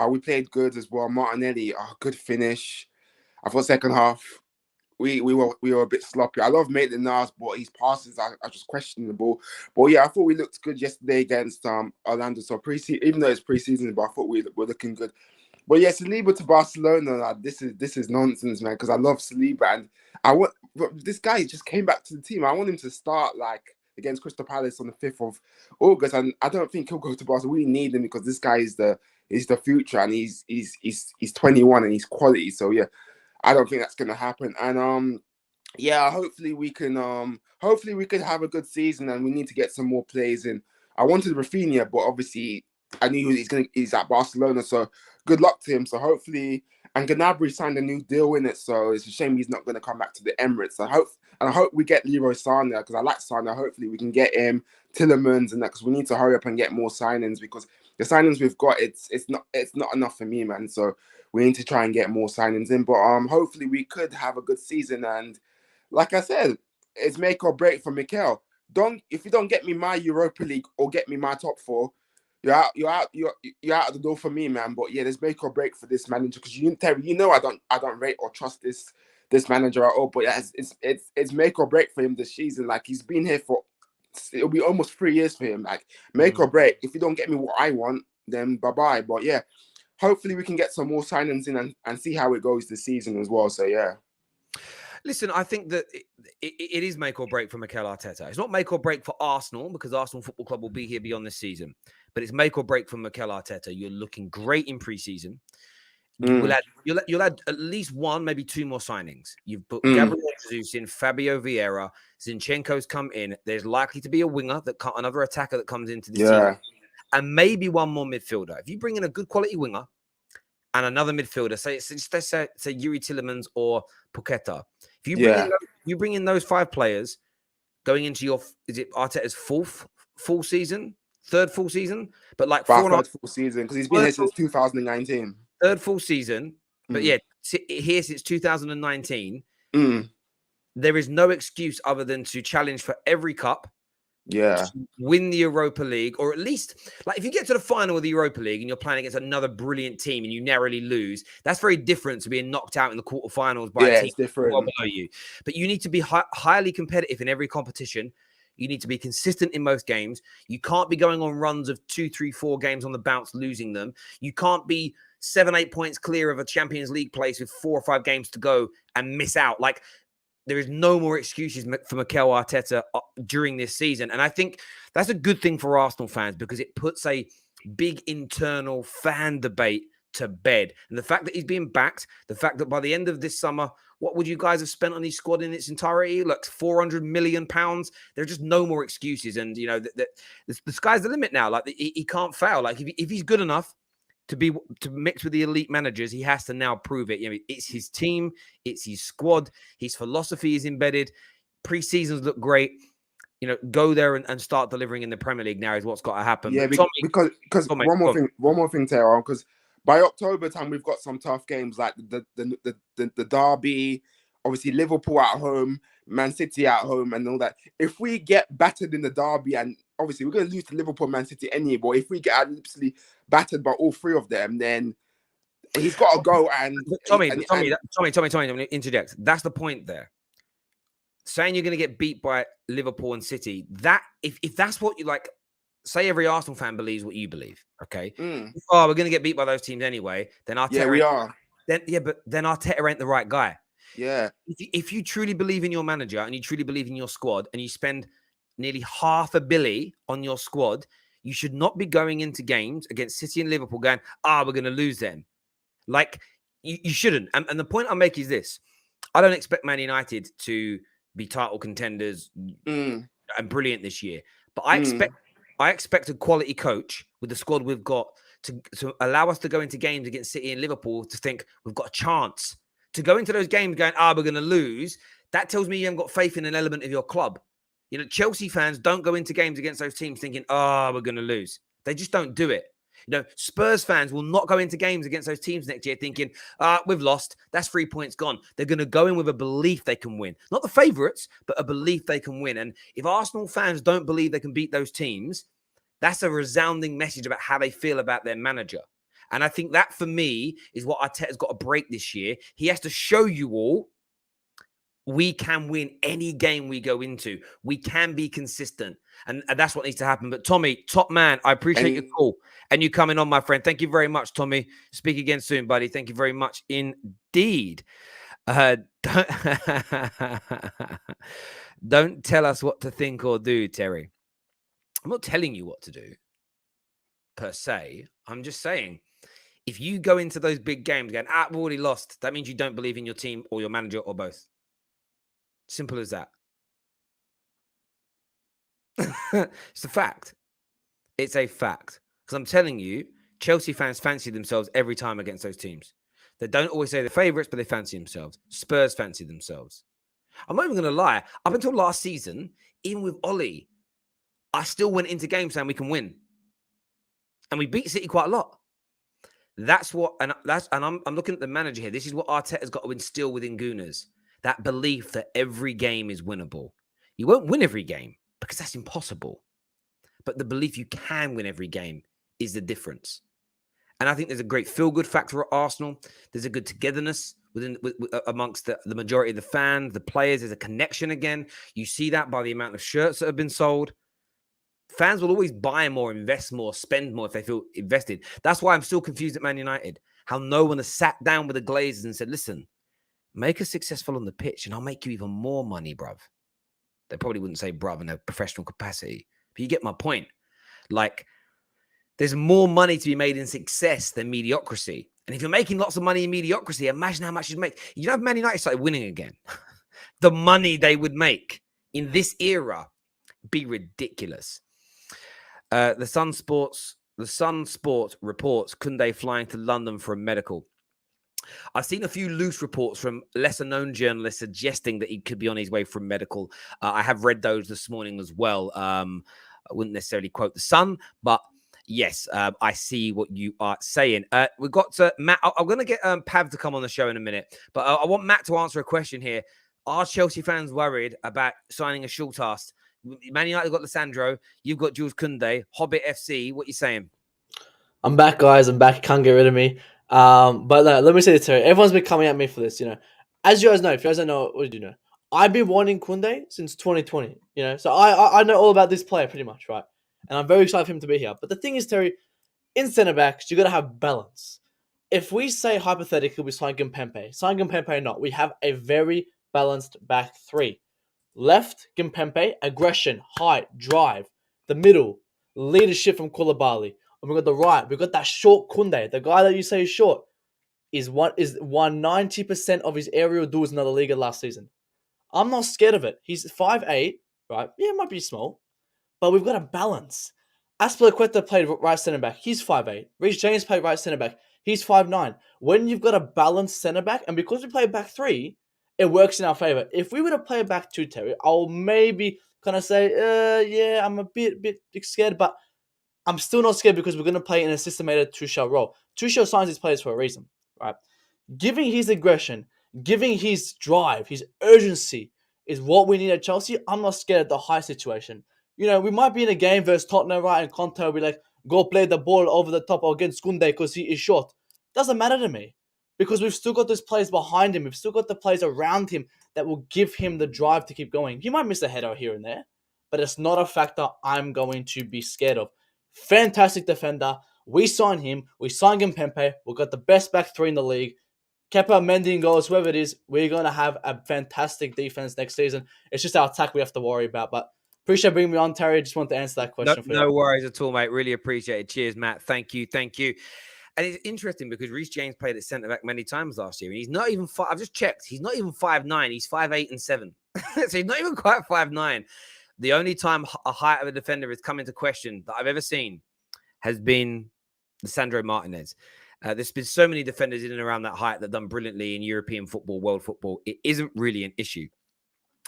we played good as well. Martinelli, good finish. I thought second half we were a bit sloppy. I love Maitland-Niles, but his passes are just questionable. But yeah, I thought we looked good yesterday against Orlando. So even though it's preseason, but I thought we were looking good. But yeah, Saliba to Barcelona, this is nonsense, man. Because I love Saliba and I want this guy just came back to the team. I want him to start like against Crystal Palace on the 5th of August, and I don't think he'll go to Barca. We need him because this guy is the future, and he's 21 and he's quality. So yeah, I don't think that's gonna happen. And yeah, hopefully we can have a good season, and we need to get some more players in. I wanted Rafinha, but obviously I knew he's at Barcelona, so good luck to him. So hopefully, and Gnabry signed a new deal in it, so it's a shame he's not going to come back to the Emirates. I hope we get Leroy Sané because I like Sané. Hopefully we can get him, Tielemans, and that, because we need to hurry up and get more signings, because the signings we've got, it's not enough for me, man. So we need to try and get more signings in. But hopefully we could have a good season, and like I said, it's make or break for Mikel. If you don't get me my Europa League or get me my top 4, you're out of the door for me, man. But yeah, there's make or break for this manager, because Terry, I don't rate or trust this manager at all. But yeah, it's make or break for him this season. Like, he's been here for, it'll be almost 3 years for him. Like, make or break. If you don't get me what I want, then bye bye. But yeah, hopefully we can get some more signings in and see how it goes this season as well. So yeah. Listen, I think that it is make or break for Mikel Arteta. It's not make or break for Arsenal, because Arsenal Football Club will be here beyond this season. But it's make or break for Mikel Arteta. You're looking great in pre-season. You'll add at least 1, maybe 2 more signings. You've put Gabriel Jesus in, Fabio Vieira, Zinchenko's come in. There's likely to be a winger, another attacker that comes into the team, and maybe 1 more midfielder. If you bring in a good quality winger and another midfielder, say Yuri Tielemans or Paqueta, if you bring in those 5 players going into is it Arteta's 4th full season, 3rd full season, but like 4.5 full season, because he's been here since 2019. 3rd full season, but yeah, here since 2019. There is no excuse other than to challenge for every cup. Yeah, win the Europa League, or at least, like, if you get to the final of the Europa League and you're playing against another brilliant team and you narrowly lose, that's very different to being knocked out in the quarterfinals by a team well below you. But you need to be highly competitive in every competition. You need to be consistent in most games. You can't be going on runs of 2, 3, 4 games on the bounce, losing them. You can't be 7, 8 points clear of a Champions League place with 4 or 5 games to go and miss out. Like, there is no more excuses for Mikel Arteta during this season. And I think that's a good thing for Arsenal fans, because it puts a big internal fan debate to bed. And the fact that he's being backed, the fact that by the end of this summer, what would you guys have spent on his squad in its entirety? Like £400 million. There's just no more excuses. And, the sky's the limit now. Like, he can't fail. Like, if he's good enough to mix with the elite managers, he has to now prove it. It's his team, it's his squad, his philosophy is embedded. Pre-seasons look great. Go there and start delivering in the Premier League now is what's got to happen. Yeah, because one more thing, Terrace, because by October time we've got some tough games like the derby, obviously Liverpool at home, Man City at home, and all that. If we get battered in the derby, and obviously we're going to lose to Liverpool, Man City anyway, but if we get absolutely battered by all 3 of them, then he's got to go. And Tommy, I'm going to interject. That's the point there. Saying you're going to get beat by Liverpool and City, that if that's what you like, say every Arsenal fan believes what you believe, okay? We're going to get beat by those teams anyway. Then Arteta, we are. But then Arteta ain't the right guy. Yeah. If you truly believe in your manager and you truly believe in your squad, and you spend nearly £500 million on your squad, you should not be going into games against City and Liverpool going, we're going to lose them. Like, you shouldn't. And the point I make is this. I don't expect Man United to be title contenders and brilliant this year. But I expect a quality coach with the squad we've got to allow us to go into games against City and Liverpool to think we've got a chance. To go into those games going, we're going to lose, that tells me you haven't got faith in an element of your club. Chelsea fans don't go into games against those teams thinking, we're going to lose. They just don't do it. Spurs fans will not go into games against those teams next year thinking, we've lost. That's 3 points gone. They're going to go in with a belief they can win. Not the favourites, but a belief they can win. And if Arsenal fans don't believe they can beat those teams, that's a resounding message about how they feel about their manager. And I think that, for me, is what Arteta's got to break this year. He has to show you all we can win any game we go into. We can be consistent. And that's what needs to happen. But Tommy, top man, I appreciate your call and you coming on, my friend. Thank you very much, Tommy. Speak again soon, buddy. Thank you very much indeed. Don't, don't tell us what to think or do, Terry. I'm not telling you what to do, per se. I'm just saying, if you go into those big games going, we've already lost, that means you don't believe in your team or your manager or both. Simple as that. It's a fact. It's a fact. Because I'm telling you, Chelsea fans fancy themselves every time against those teams. They don't always say they're favourites, but they fancy themselves. Spurs fancy themselves. I'm not even going to lie. Up until last season, even with Ollie, I still went into games saying we can win. And we beat City quite a lot. That's what, and I'm looking at the manager here. This is what Arteta's got to instill within Gooners. That belief that every game is winnable. You won't win every game because that's impossible. But the belief you can win every game is the difference. And I think there's a great feel-good factor at Arsenal. There's a good togetherness amongst the majority of the fans, the players. There's a connection again. You see that by the amount of shirts that have been sold. Fans will always buy more, invest more, spend more if they feel invested. That's why I'm still confused at Man United. How no one has sat down with the Glazers and said, listen, make us successful on the pitch and I'll make you even more money, bruv. They probably wouldn't say bruv in a professional capacity. But you get my point. Like, there's more money to be made in success than mediocrity. And if you're making lots of money in mediocrity, imagine how much you'd make. You know, if Man United started winning again, the money they would make in this era be ridiculous. The Sun Sport reports Koundé flying to London for a medical. I've seen a few loose reports from lesser-known journalists suggesting that he could be on his way for a medical. I have read those this morning as well. I wouldn't necessarily quote the Sun, but yes, I see what you are saying. We've got Matt. I'm going to get Pav to come on the show in a minute, but I want Matt to answer a question here. Are Chelsea fans worried about signing a short-ass? Man United got Lissandro. You've got Jules Koundé. Hobbit FC. What are you saying? I'm back, guys. I'm back. Can't get rid of me. But let me say this, Terry. Everyone's been coming at me for this, As you guys know, if you guys don't know, what do you know? I've been wanting Koundé since 2020, So I know all about this player pretty much, right? And I'm very excited for him to be here. But the thing is, Terry, in centre-backs, you got to have balance. If we say, hypothetically, we sign Kimpembe or not, we have a very balanced back three. Left, Kimpembe, aggression, height, drive. The middle, leadership from Koulibaly. And we got the right, we got that short Koundé, the guy that you say is short, is 90% of his aerial duels in the Liga last season. I'm not scared of it. He's 5'8", right? Yeah, it might be small, but we've got a balance. Aspilicueta played right centre back. He's 5'8". Reece James played right centre back. He's 5'9". When you've got a balanced centre back, and because we play back three, it works in our favor. If we were to play back two, Terry, I'll maybe kind of say, yeah, I'm a bit scared, but I'm still not scared because we're going to play in a systemated Tuchel role. Tuchel signs his players for a reason, right? Giving his aggression, giving his drive, his urgency is what we need at Chelsea. I'm not scared of the high situation. We might be in a game versus Tottenham, right? And Conte will be like, go play the ball over the top against Koundé because he is short. Doesn't matter to me because we've still got those players behind him. We've still got the players around him that will give him the drive to keep going. He might miss a header here and there, but it's not a factor I'm going to be scared of. Fantastic defender. We signed him. We signed Kimpembe. We've got the best back three in the league. Kepa, Mendy, and goals, whoever it is, we're going to have a fantastic defense next season. It's just our attack we have to worry about. But appreciate bringing me on, Terry. Just want to answer that question for you. No worries at all, mate. Really appreciate it. Cheers, Matt. Thank you. And it's interesting because Reece James played at centre-back many times last year. And he's not even I've just checked. He's not even 5'9". He's 5'8" and 7. So he's not even quite 5'9". The only time a height of a defender has come into question that I've ever seen has been Lisandro Martinez. There's been so many defenders in and around that height that have done brilliantly in European football, world football. It isn't really an issue.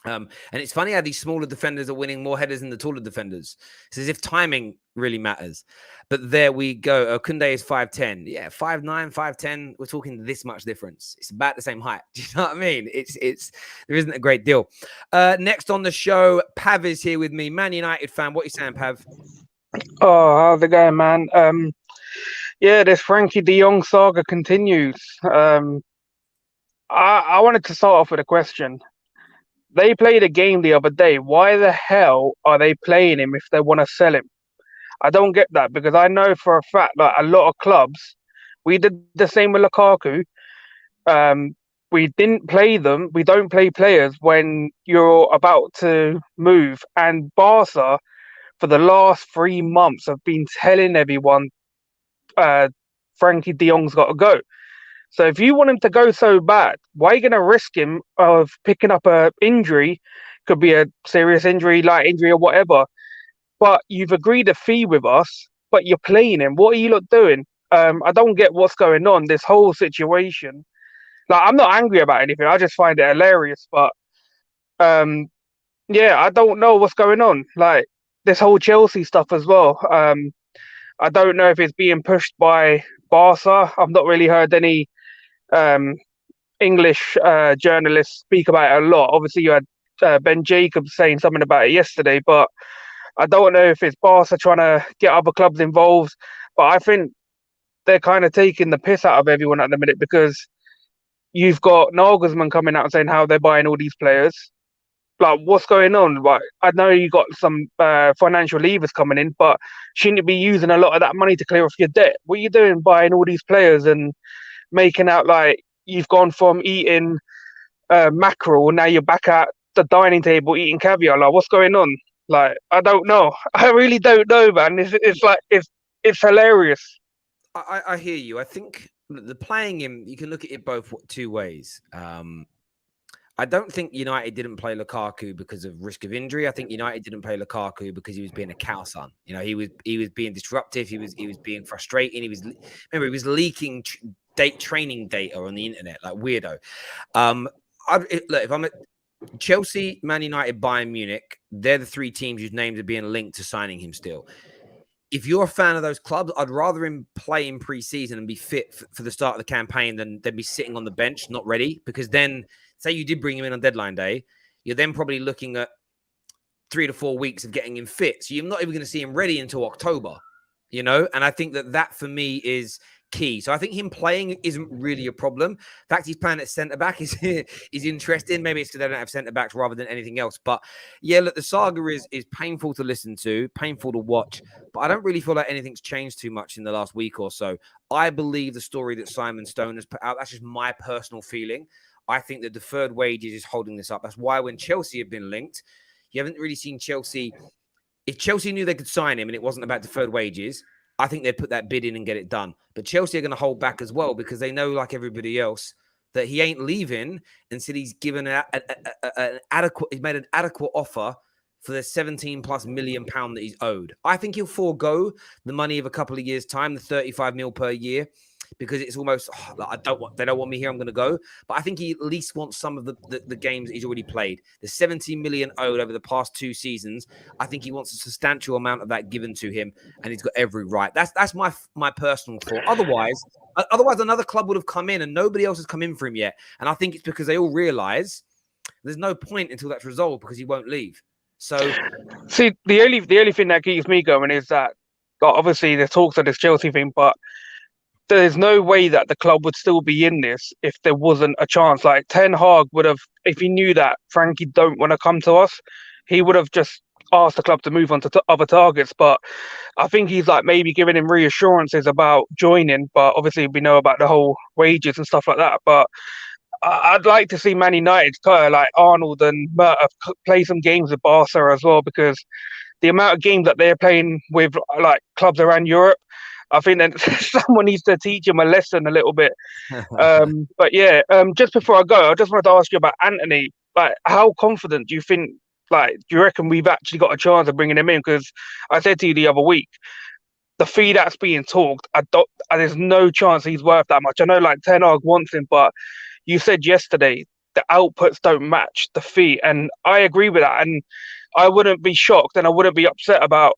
And it's funny how these smaller defenders are winning more headers than the taller defenders. It's as if timing really matters. But there we go. Koundé is 5'10". Yeah, 5'9", 5'10". We're talking this much difference. It's about the same height. Do you know what I mean? There isn't a great deal. Next on the show, Pav is here with me. Man United fan. What are you saying, Pav? Oh, how's it going, man? Yeah, this Frenkie de Jong saga continues. I wanted to start off with a question. They played a game the other day. Why the hell are they playing him if they want to sell him? I don't get that because I know for a fact that a lot of clubs, we did the same with Lukaku. we didn't play them. We don't play players when you're about to move. And Barca, for the last 3 months, have been telling everyone Frenkie de Jong's got to go. So if you want him to go so bad, why are you going to risk him of picking up a injury? Could be a serious injury, light injury, or whatever. But you've agreed a fee with us, but you're playing him. What are you lot doing? I don't get what's going on. This whole situation. Like, I'm not angry about anything. I just find it hilarious. But yeah, I don't know what's going on. Like this whole Chelsea stuff as well. I don't know if it's being pushed by Barca. I've not really heard any English journalists speak about it a lot. Obviously, you had Ben Jacobs saying something about it yesterday, but I don't know if it's Barca trying to get other clubs involved. But I think they're kind of taking the piss out of everyone at the minute because you've got Nagelsmann coming out and saying how they're buying all these players. Like, what's going on? Like, I know you got some financial levers coming in, but shouldn't you be using a lot of that money to clear off your debt? What are you doing buying all these players and making out like you've gone from eating mackerel, now you're back at the dining table eating caviar? Like, what's going on? Like, I don't know. I really don't know, man. It's hilarious. I hear you. I think the playing him, you can look at it both two ways. I don't think United didn't play Lukaku because of risk of injury. I think United didn't play Lukaku because he was being a cow son. He was being disruptive. He was being frustrating. He was leaking training data on the internet like weirdo. Look, if I'm at Chelsea, Man United, Bayern Munich, they're the three teams whose names are being linked to signing him still. If you're a fan of those clubs, I'd rather him play in pre-season and be fit for the start of the campaign than be sitting on the bench, not ready. Because then, say you did bring him in on deadline day, you're then probably looking at 3 to 4 weeks of getting him fit. So you're not even going to see him ready until October, And I think that for me is key. So I think him playing isn't really a problem. In fact, he's playing at centre-back is interesting. Maybe it's because they don't have centre-backs rather than anything else. But yeah, look, the saga is painful to listen to, painful to watch. But I don't really feel like anything's changed too much in the last week or so. I believe the story that Simon Stone has put out, that's just my personal feeling. I think the deferred wages is holding this up. That's why when Chelsea have been linked, you haven't really seen Chelsea. If Chelsea knew they could sign him and it wasn't about deferred wages, I think they'd put that bid in and get it done. But Chelsea are going to hold back as well because they know, like everybody else, that he ain't leaving until he's given an adequate. He's made an adequate offer for the 17 plus million pound that he's owed. I think he'll forego the money of a couple of years' time, the 35 mil per year, because it's almost they don't want me here, I'm going to go. But I think he at least wants some of the games that he's already played. The 17 million owed over the past 2 seasons, I think he wants a substantial amount of that given to him, and he's got every right. That's my personal thought. Otherwise another club would have come in and nobody else has come in for him yet. And I think it's because they all realize there's no point until that's resolved because he won't leave. So see, the only thing that keeps me going is that obviously there's talks of this Chelsea thing, but there's no way that the club would still be in this if there wasn't a chance. Like Ten Hag would have, if he knew that Frankie don't want to come to us, he would have just asked the club to move on to other targets. But I think he's like maybe giving him reassurances about joining. But obviously we know about the whole wages and stuff like that. But I'd like to see Man United, like Arnold and Mert, play some games with Barca as well, because the amount of games that they're playing with like clubs around Europe, I think that someone needs to teach him a lesson a little bit. But yeah, just before I go, I just wanted to ask you about Anthony. Like, how confident do you think? Like, do you reckon we've actually got a chance of bringing him in? Because I said to you the other week, the fee that's being talked, there's no chance he's worth that much. I know, like Ten Hag wants him, but you said yesterday the outputs don't match the fee, and I agree with that. And I wouldn't be shocked, and I wouldn't be upset about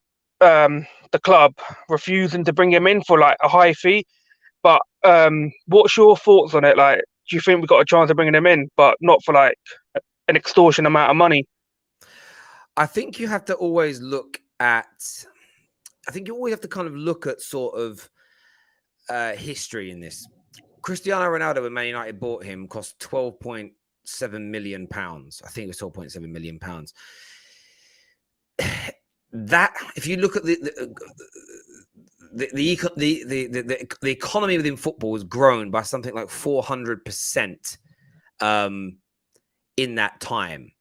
the club refusing to bring him in for like a high fee. But what's your thoughts on it? Like, do you think we got a chance of bringing him in, but not for like an extortion amount of money? I think you have to always look at. I think you always have to kind of look at sort of history in this. Cristiano Ronaldo, when Man United bought him, cost £12.7 million. I think it was £12.7 million. That, if you look at the economy within football has grown by something like 400% in that time.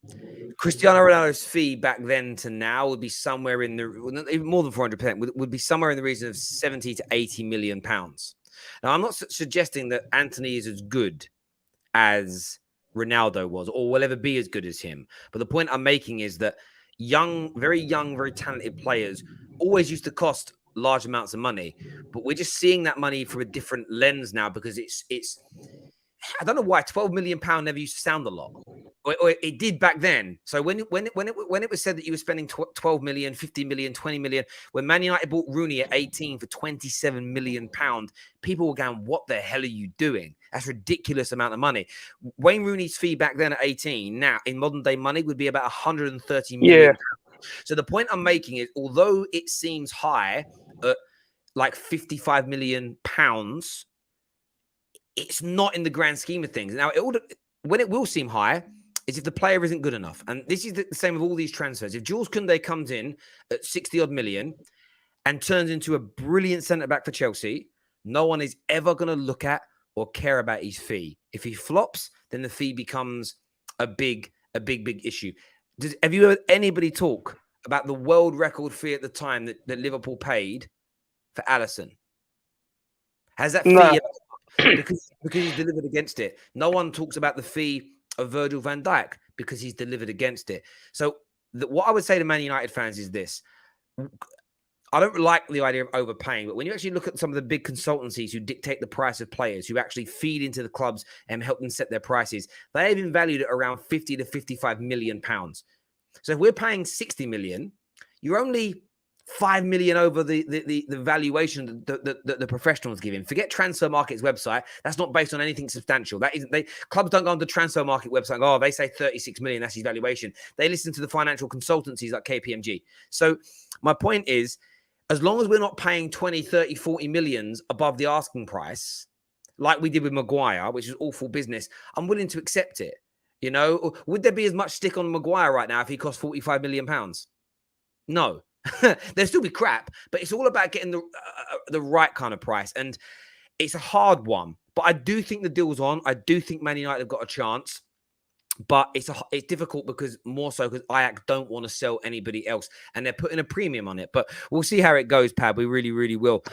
Cristiano Ronaldo's fee back then to now would be somewhere in the even more than 400%, would be somewhere in the region of 70 to 80 million pounds. Now, I'm not suggesting that Anthony is as good as Ronaldo was or will ever be as good as him. But the point I'm making is that young, very talented players always used to cost large amounts of money. But we're just seeing that money from a different lens now because it's I don't know why £12 million never used to sound a lot. Or it did back then. So when it was said that you were spending 12 million, 50 million, 20 million, when Man United bought Rooney at 18 for 27 million pound, people were going, "What the hell are you doing? That's a ridiculous amount of money." Wayne Rooney's fee back then at 18, now in modern day money would be about 130 million. Yeah. So the point I'm making is, although it seems high at like 55 million pounds, it's not in the grand scheme of things. Now, when it will seem high is if the player isn't good enough. And this is the same with all these transfers. If Jules Koundé comes in at 60 odd million and turns into a brilliant centre-back for Chelsea, no one is ever going to look at or care about his fee. If he flops, then the fee becomes a big issue. Have you heard anybody talk about the world record fee at the time that Liverpool paid for Alisson? Has that No. fee because he's delivered against it? No one talks about the fee of Virgil van Dijk because he's delivered against it. So what I would say to Man United fans is this. I don't like the idea of overpaying, but when you actually look at some of the big consultancies who dictate the price of players, who actually feed into the clubs and help them set their prices, they have been valued at around 50 to 55 million pounds. So if we're paying 60 million, you're only 5 million over the valuation that the professionals give him. Forget Transfer Market's website. That's not based on anything substantial. That isn't. Clubs don't go on the Transfer Market website and go, "Oh, they say 36 million. That's his valuation." They listen to the financial consultancies like KPMG. So my point is, as long as we're not paying 20, 30, 40 millions above the asking price, like we did with Maguire, which is awful business, I'm willing to accept it. You know, would there be as much stick on Maguire right now if he cost 45 million pounds? No. There'll still be crap, but it's all about getting the right kind of price, and it's a hard one. But I do think the deal's on. I do think Man United have got a chance, but it's difficult because Ajax don't want to sell anybody else, and they're putting a premium on it. But we'll see how it goes, Pab. We really, really will.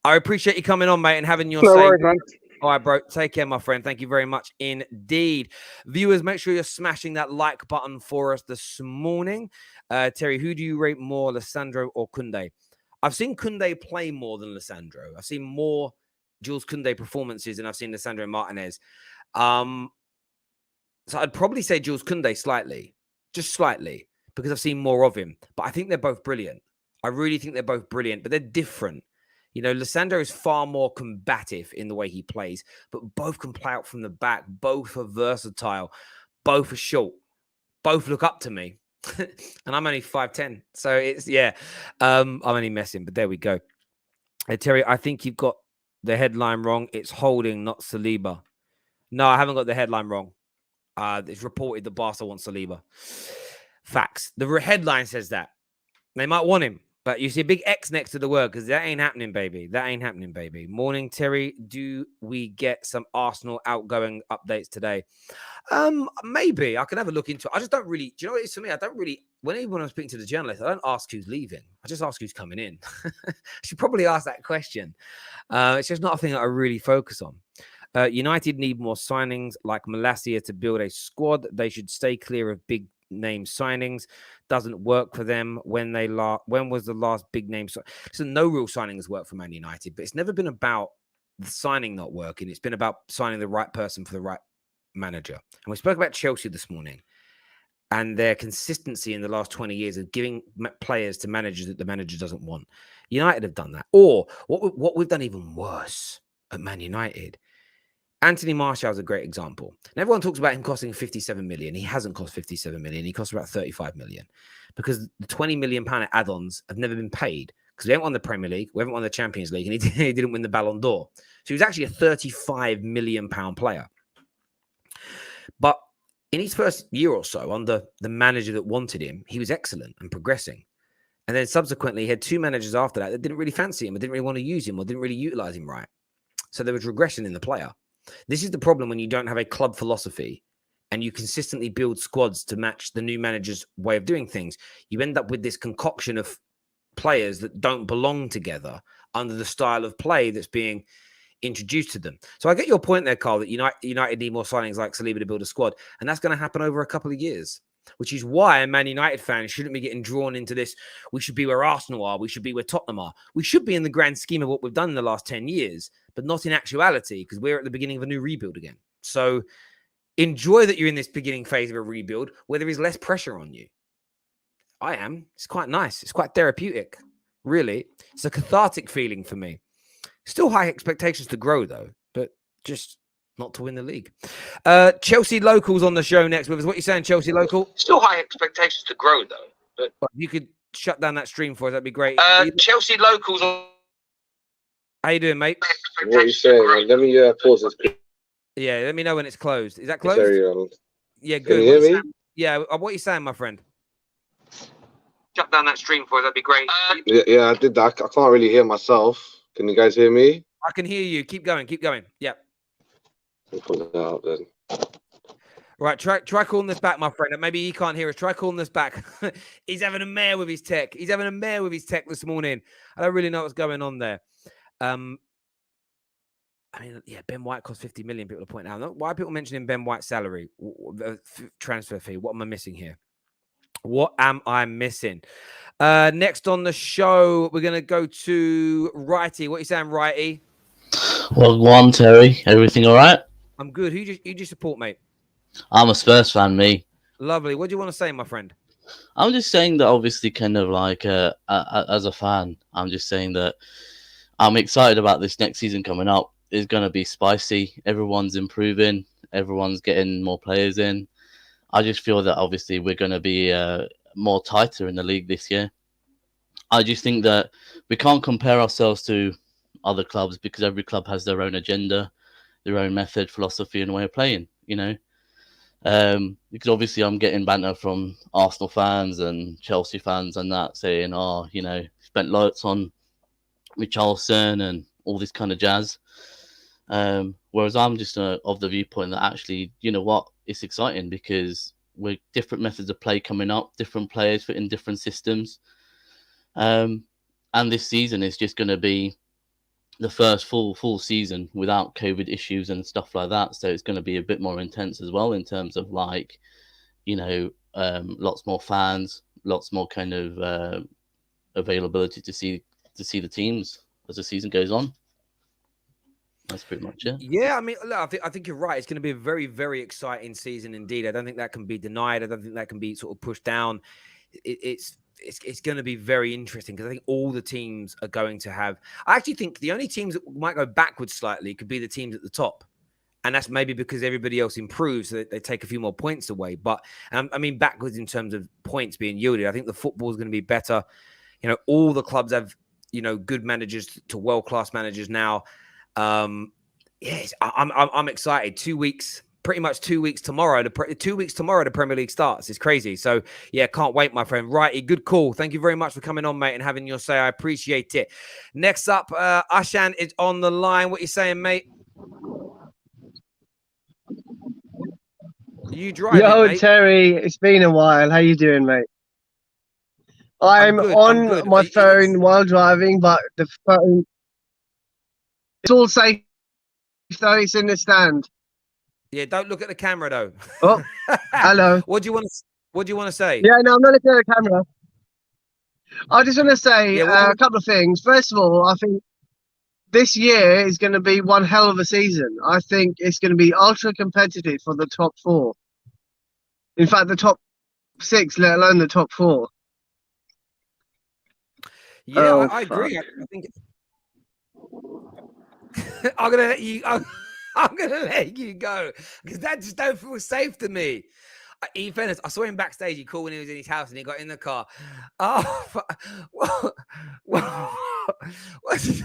I appreciate you coming on, mate, and having your say. Worries, man. All right, bro. Take care, my friend. Thank you very much indeed. Viewers, make sure you're smashing that like button for us this morning. Terry, who do you rate more, Lissandro or Koundé? I've seen Koundé play more than Lissandro. I've seen more Jules Koundé performances than I've seen Lissandro Martinez. So I'd probably say Jules Koundé slightly, just slightly, because I've seen more of him. But I think they're both brilliant. I really think they're both brilliant, but they're different. You know, Lissandro is far more combative in the way he plays, but both can play out from the back. Both are versatile. Both are short. Both look up to me. And I'm only 5'10". So it's, yeah, I'm only messing, but there we go. Hey, Terry, I think you've got the headline wrong. It's Holding, not Saliba. No, I haven't got the headline wrong. It's reported that Barca wants Saliba. Facts. The headline says that. They might want him. But you see a big X next to the word because that ain't happening, baby. That ain't happening, baby. Morning, Terry. Do we get some Arsenal outgoing updates today? Maybe. I can have a look into it. I just don't really... Do you know what it is for me? I don't really... Whenever I'm speaking to the journalist, I don't ask who's leaving. I just ask who's coming in. I should probably ask that question. It's just not a thing that I really focus on. United need more signings like Malacia to build a squad. They should stay clear of big name signings. Doesn't work for them. When was the last big name? So no real signings work for Man United, but it's never been about the signing not working. It's been about signing the right person for the right manager. And we spoke about Chelsea this morning and their consistency in the last 20 years of giving players to managers that the manager doesn't want. United have done that. Or what we've done even worse at Man United. Anthony Martial is a great example. And everyone talks about him costing 57 million. He hasn't cost 57 million. He cost about 35 million because the 20 million pound add-ons have never been paid because we haven't won the Premier League, we haven't won the Champions League, and he didn't win the Ballon d'Or. So he was actually a 35 million pound player. But in his first year or so, under the manager that wanted him, he was excellent and progressing. And then subsequently, he had two managers after that didn't really fancy him or didn't really want to use him or didn't really utilize him right. So there was regression in the player. This is the problem when you don't have a club philosophy and you consistently build squads to match the new manager's way of doing things. You end up with this concoction of players that don't belong together under the style of play that's being introduced to them. So I get your point there, Carl, that United need more signings like Saliba to build a squad, and that's going to happen over a couple of years, which is why Man United fans shouldn't be getting drawn into this. We should be where Arsenal are. We should be where Tottenham are. We should be in the grand scheme of what we've done in the last 10 years, but not in actuality, because we're at the beginning of a new rebuild again. So enjoy that you're in this beginning phase of a rebuild where there is less pressure on you. I am. It's quite nice. It's quite therapeutic. Really. It's a cathartic feeling for me. Still high expectations to grow, though, but just not to win the league. Chelsea Local's on the show next with us. What are you saying, Chelsea Local? Still high expectations to grow, though. But Well, if you could shut down that stream for us, that'd be great. Chelsea Local's on. How you doing, mate? What are you saying, man? Let me pause this. Yeah, let me know when it's closed. Is that closed? Sorry, Yeah, can good. you hear me? Yeah, what are you saying, my friend? Shut down that stream for us, that'd be great. Yeah, I did that. I can't really hear myself. Can you guys hear me? I can hear you. Keep going. Keep going. Yeah. I'll pull it out then. Right, try calling this back, my friend. Maybe he can't hear us. Try calling this back. He's having a mare with his tech. He's having a mare with his tech this morning. I don't really know what's going on there. I mean, yeah, Ben White cost 50 million. People are pointing out. Why are people mentioning Ben White's salary, transfer fee? What am I missing here? What am I missing? Next on the show, we're gonna go to Righty. What are you saying, Righty? Well, go on, Terry. Everything all right? I'm good. Who do you support, mate? I'm a Spurs fan, me. Lovely. What do you want to say, my friend? I'm just saying that obviously kind of like as a fan, I'm just saying that I'm excited about this next season coming up. It's going to be spicy. Everyone's improving. Everyone's getting more players in. I just feel that obviously we're going to be more tighter in the league this year. I just think that we can't compare ourselves to other clubs because every club has their own agenda, their own method, philosophy, and way of playing, you know. Because obviously I'm getting banter from Arsenal fans and Chelsea fans and that saying, oh, you know, spent loads on Richarlison and all this kind of jazz. Whereas I'm just of the viewpoint that actually, you know what, it's exciting because we're different methods of play coming up, different players fit in different systems. And this season is just going to be the first full season without COVID issues and stuff like that. So it's going to be a bit more intense as well in terms of like, you know, lots more fans, lots more kind of availability to see the teams as the season goes on. That's pretty much it. Yeah, I mean, look, I think you're right. It's going to be a very, very exciting season indeed. I don't think that can be denied. I don't think that can be sort of pushed down. It's going to be very interesting because I think all the teams are going to have. I actually think the only teams that might go backwards slightly could be the teams at the top, and that's maybe because everybody else improves, so that they take a few more points away. But I mean, backwards in terms of points being yielded. I think the football is going to be better. You know, all the clubs have good managers to world-class managers now. Yes, I'm excited. 2 weeks, pretty much 2 weeks tomorrow. 2 weeks tomorrow, the Premier League starts. It's crazy. So yeah, can't wait, my friend. Righty, good call. Thank you very much for coming on, mate, and having your say. I appreciate it. Next up, Ashan is on the line. What you saying, mate? You driving, Yo, mate? Terry, it's been a while. How you doing, mate? I'm good, on I'm good. my phone while driving, but the phone it's all safe though. It's in the stand. Yeah, don't look at the camera though. Oh, hello. What do you want to say? Yeah, no, I'm not looking at the camera. I just want to say Yeah, a couple of things. First of all, I think this year is going to be one hell of a season. I think it's going to be ultra competitive for the top four. In fact, the top six, let alone the top four. Yeah, Oh, I agree. I think I'm gonna let you. I'm gonna let you go because that just don't feel safe to me. In fairness, I saw him backstage. He called when he was in his house and he got in the car. Oh, what's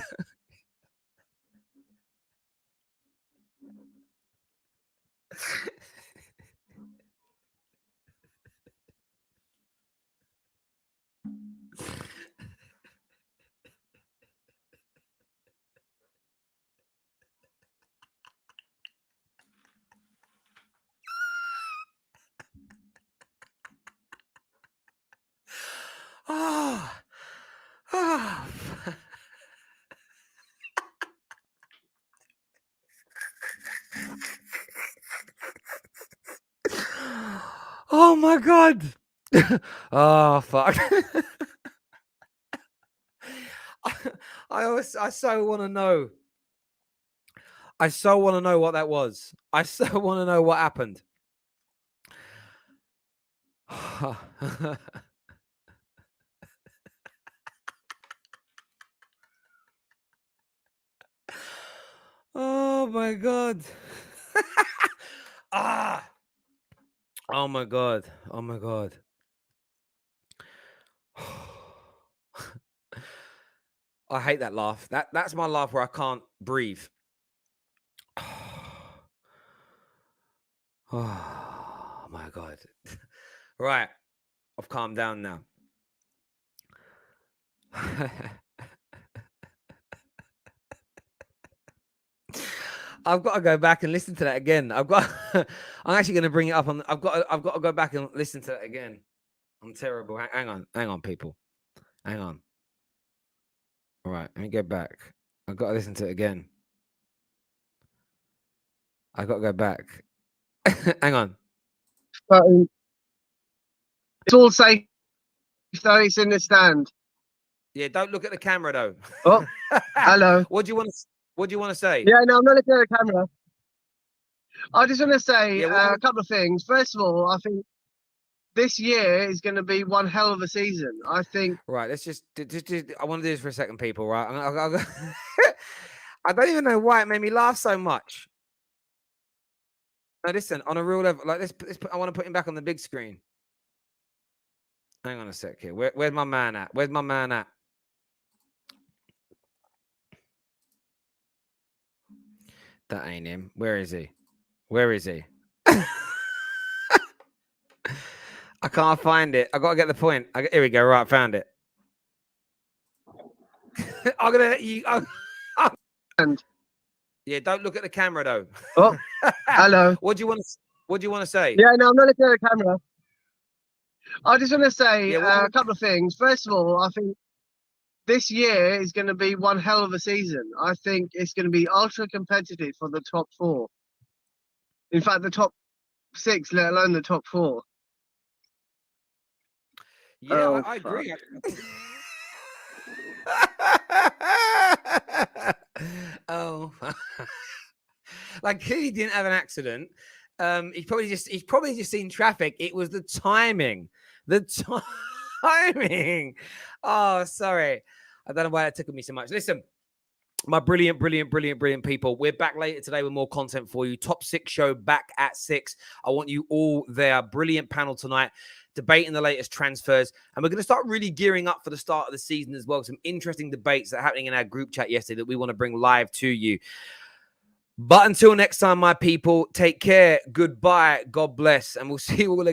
Oh my god. Oh fuck. I so want to know. I so want to know what that was. I so want to know what happened. Oh my god. Ah. Oh my god. Oh my god. I hate that laugh. That's my laugh where I can't breathe. Oh my god. Right. I've calmed down now. I've got to go back and listen to that again. I'm actually going to bring it up on. I've got to go back and listen to that again. I'm terrible. Hang on, people. Hang on. All right, let me go back. I've got to listen to it again. I've got to go back. Hang on. So, it's all safe, though. It's in the stand. Yeah, don't look at the camera though. Oh, hello. What do you want to say? Yeah, no, I'm not looking at the camera. I just want to say Yeah, a couple of things. First of all, I think this year is going to be one hell of a season. I think. Right, let's just I want to do this for a second, people. Right, I don't even know why it made me laugh so much. No, listen, on a real level, like I want to put him back on the big screen. Hang on a sec here. Where's my man at? Where's my man at? That ain't him. Where is he? Where is he? I can't find it. I gotta get the point. Here we go. Right, found it. I'm gonna you. Yeah, don't look at the camera though. Oh, hello. What do you want to say? Yeah, no, I'm not looking at the camera. I just want to say Yeah, a couple of things. First of all, I think this year is going to be one hell of a season. I think it's going to be ultra competitive for the top four. In fact, the top six, let alone the top four. Yeah, Oh, I agree. Oh, like clearly didn't have an accident. He's probably just seen traffic. It was the timing. The timing. Oh, sorry. I don't know why that took me so much. Listen, my brilliant people. We're back later today with more content for you. Top 6 show back at 6. I want you all there. Brilliant panel tonight, debating the latest transfers. And we're going to start really gearing up for the start of the season as well. Some interesting debates that are happening in our group chat yesterday that we want to bring live to you. But until next time, my people, take care. Goodbye. God bless. And we'll see you all again.